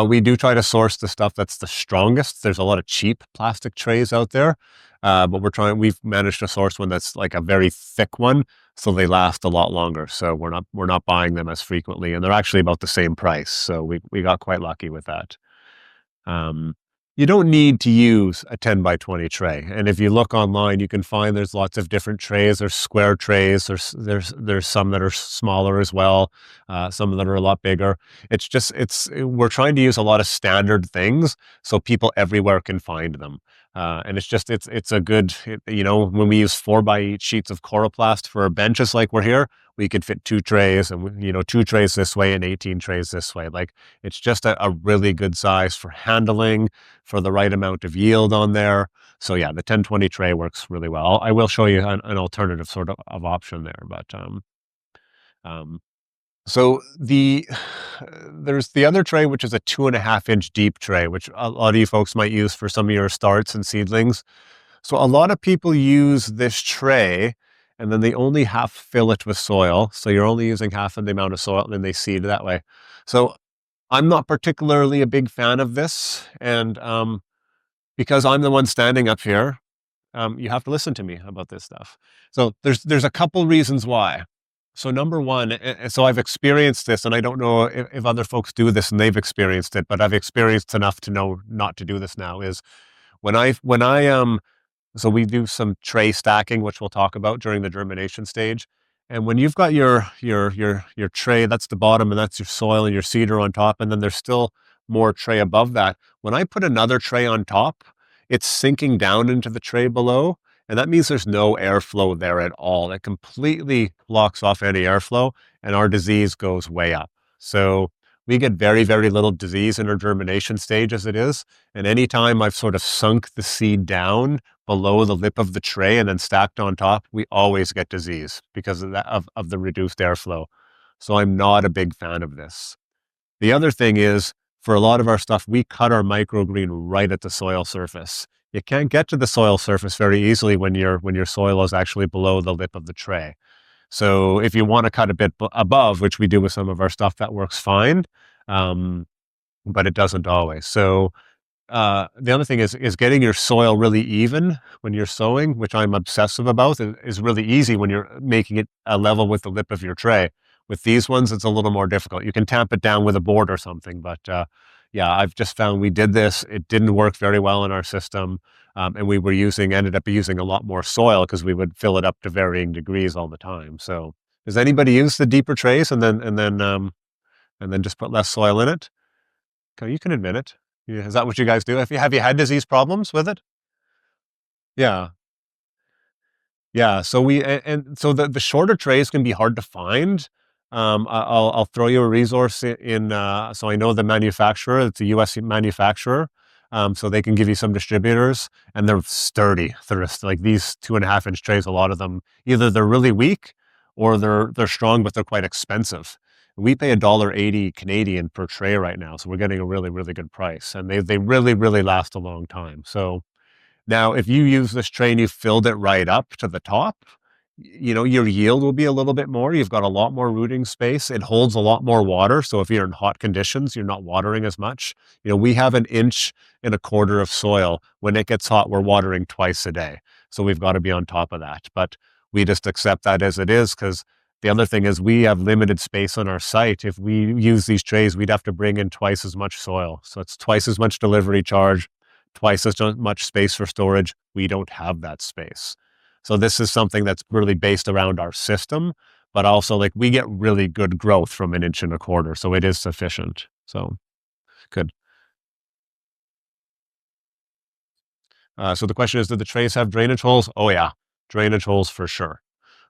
We do try to source the stuff that's the strongest. There's a lot of cheap plastic trays out there, but we've managed to source one that's like a very thick one, so they last a lot longer. So we're not buying them as frequently, and they're actually about the same price. So we got quite lucky with that. Um, you don't need to use a 10 by 20 tray. And if you look online, you can find there's lots of different trays. There's square trays. There's some that are smaller as well. Some that are a lot bigger. We're trying to use a lot of standard things so people everywhere can find them. And it's a good, when we use 4x8 sheets of coroplast for our benches like we're here, we could fit 2 trays and, 2 trays this way and 18 trays this way. Like it's just a really good size for handling, for the right amount of yield on there. So yeah, the 10-20 tray works really well. I will show you an alternative sort of option there, but so there's the other tray, which is a 2.5 inch deep tray, which a lot of you folks might use for some of your starts and seedlings. So a lot of people use this tray and then they only half fill it with soil. So you're only using half of the amount of soil and then they seed that way. So I'm not particularly a big fan of this. And because I'm the one standing up here, you have to listen to me about this stuff. So there's a couple reasons why. So number one, so I've experienced this, and I don't know if other folks do this and they've experienced it, but I've experienced enough to know not to do this now. Is so we do some tray stacking, which we'll talk about during the germination stage. And when you've got your tray, that's the bottom, and that's your soil and your seeder on top, and then there's still more tray above that. When I put another tray on top, it's sinking down into the tray below, and that means there's no airflow there at all. It completely blocks off any airflow, and our disease goes way up. So we get very, very little disease in our germination stage as it is. And anytime I've sort of sunk the seed down below the lip of the tray and then stacked on top, we always get disease because of that, of the reduced airflow. So I'm not a big fan of this. The other thing is, for a lot of our stuff, we cut our microgreen right at the soil surface. You can't get to the soil surface very easily when your soil is actually below the lip of the tray. So if you want to cut a bit above, which we do with some of our stuff, that works fine, but it doesn't always. So the other thing is getting your soil really even when you're sowing, which I'm obsessive about, is really easy when you're making it a level with the lip of your tray. With these ones, it's a little more difficult. You can tamp it down with a board or something, but yeah, I've just found we did this. It didn't work very well in our system, and we ended up using a lot more soil because we would fill it up to varying degrees all the time. So, does anybody use the deeper trays and then just put less soil in it? Okay, you can admit it. Yeah, is that what you guys do? Have you had disease problems with it? Yeah. Yeah, so so the shorter trays can be hard to find. I'll throw you a resource in. So I know the manufacturer. It's a U.S. manufacturer. So they can give you some distributors, and they're sturdy. They're like these 2.5-inch trays. A lot of them, either they're really weak or they're strong, but they're quite expensive. We pay $1.80 Canadian per tray right now, so we're getting a really, really good price, and they really, really last a long time. So now, if you use this tray and you filled it right up to the top, your yield will be a little bit more. You've got a lot more rooting space. It holds a lot more water. So if you're in hot conditions, you're not watering as much. We have 1.25 inches of soil. When it gets hot, we're watering twice a day. So we've got to be on top of that. But we just accept that as it is, because the other thing is we have limited space on our site. If we use these trays, we'd have to bring in twice as much soil. So it's twice as much delivery charge, twice as much space for storage. We don't have that space. So this is something that's really based around our system, but also like we get really good growth from 1.25 inches. So it is sufficient. So good. So the question is, do the trays have drainage holes? Oh yeah, drainage holes for sure.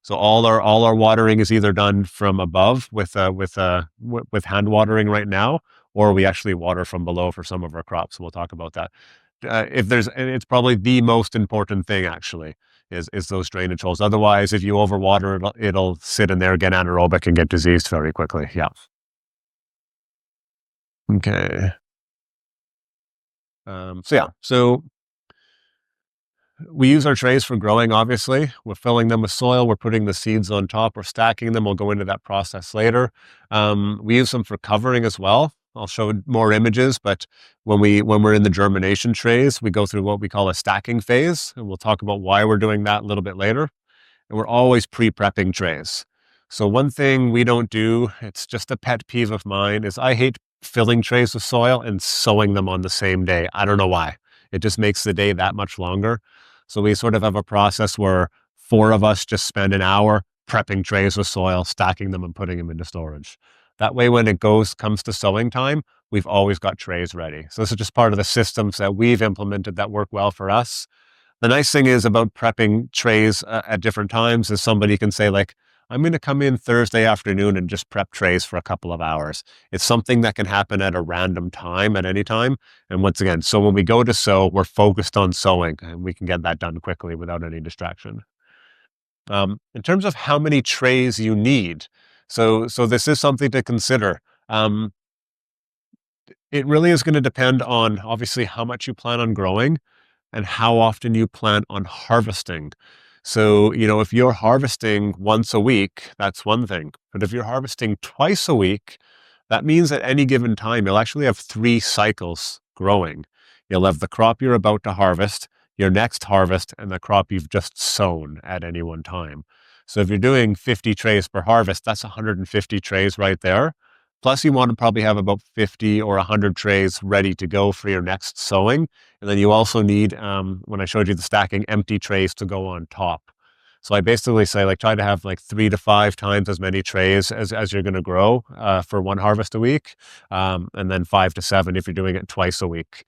So all our watering is either done from above with hand watering right now, or we actually water from below for some of our crops. We'll talk about that. And it's probably the most important thing actually is those drainage holes. Otherwise, if you overwater, it'll sit in there, get anaerobic, and get diseased very quickly. Yeah. Okay. So we use our trays for growing, obviously. We're filling them with soil. We're putting the seeds on top. We're stacking them. We'll go into that process later. We use them for covering as well. I'll show more images, but when we're in the germination trays, we go through what we call a stacking phase, and we'll talk about why we're doing that a little bit later. And we're always pre-prepping trays. So one thing we don't do, it's just a pet peeve of mine, is I hate filling trays with soil and sowing them on the same day. I don't know why. It just makes the day that much longer. So we sort of have a process where 4 of us just spend an hour prepping trays with soil, stacking them, and putting them into storage. That way, when it comes to sowing time, we've always got trays ready. So this is just part of the systems that we've implemented that work well for us. The nice thing is about prepping trays at different times is somebody can say like, I'm going to come in Thursday afternoon and just prep trays for a couple of hours. It's something that can happen at a random time at any time. And once again, so when we go to sow, we're focused on sowing and we can get that done quickly without any distraction. In terms of how many trays you need, so this is something to consider. It really is going to depend on obviously how much you plan on growing and how often you plan on harvesting. So, if you're harvesting once a week, that's one thing. But if you're harvesting twice a week, that means at any given time, you'll actually have 3 cycles growing. You'll have the crop you're about to harvest, your next harvest, and the crop you've just sown at any one time. So if you're doing 50 trays per harvest, that's 150 trays right there. Plus, you want to probably have about 50 or 100 trays ready to go for your next sowing. And then you also need, when I showed you the stacking, empty trays to go on top. So I basically say try to have 3 to 5 times as many trays as you're going to grow for one harvest a week. And then 5 to 7 if you're doing it twice a week.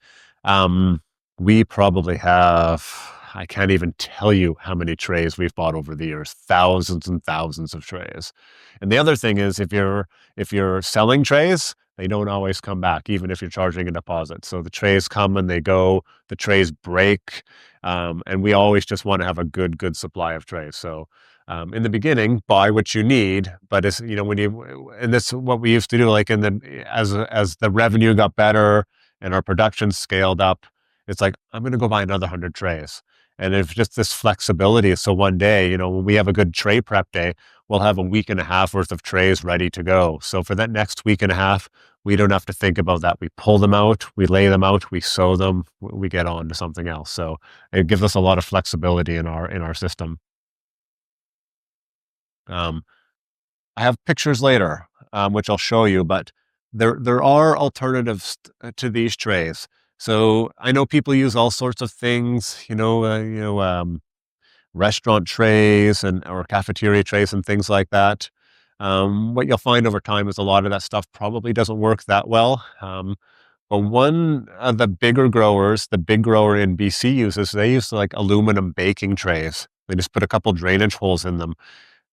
We probably have, I can't even tell you how many trays we've bought over the years, thousands and thousands of trays. And the other thing is if you're selling trays, they don't always come back, even if you're charging a deposit. So the trays come and they go, the trays break. And we always just want to have a good supply of trays. So in the beginning, buy what you need, but it's, and this is what we used to do, as the revenue got better and our production scaled up, it's I'm going to go buy another 100 trays. And if just this flexibility, so one day, when we have a good tray prep day, we'll have a week and a half worth of trays ready to go. So for that next week and a half, we don't have to think about that. We pull them out, we lay them out, we sow them, we get on to something else. So it gives us a lot of flexibility in our system. I have pictures later, which I'll show you, but there are alternatives to these trays. So I know people use all sorts of things, restaurant trays or cafeteria trays and things like that. What you'll find over time is a lot of that stuff probably doesn't work that well. But one of the bigger growers, the big grower in BC they use aluminum baking trays. They just put a couple drainage holes in them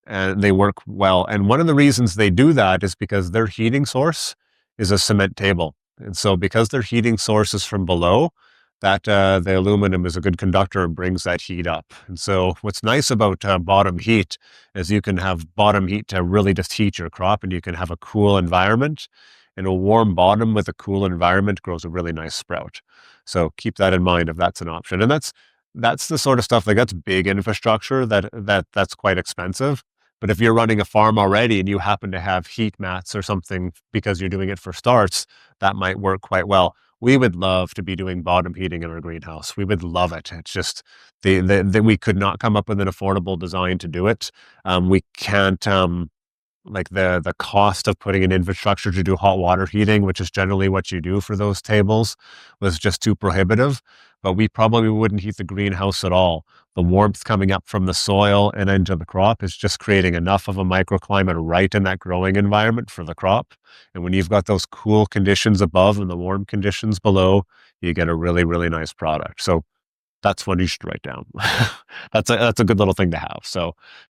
and they work well. And one of the reasons they do that is because their heating source is a cement table. And so because their heating source is from below, the aluminum is a good conductor and brings that heat up. And so what's nice about bottom heat is you can have bottom heat to really just heat your crop, and you can have a cool environment. And a warm bottom with a cool environment grows a really nice sprout. So keep that in mind if that's an option. And that's the sort of stuff, like that's big infrastructure that's quite expensive. But if you're running a farm already and you happen to have heat mats or something because you're doing it for starts, that might work quite well. We would love to be doing bottom heating in our greenhouse. We would love it. It's just we could not come up with an affordable design to do it. We can't, like the cost of putting an infrastructure to do hot water heating, which is generally what you do for those tables, was just too prohibitive. But we probably wouldn't heat the greenhouse at all. The warmth coming up from the soil and into the crop is just creating enough of a microclimate right in that growing environment for the crop. And when you've got those cool conditions above and the warm conditions below, you get a really, really nice product. So that's one you should write down. That's a good little thing to have. So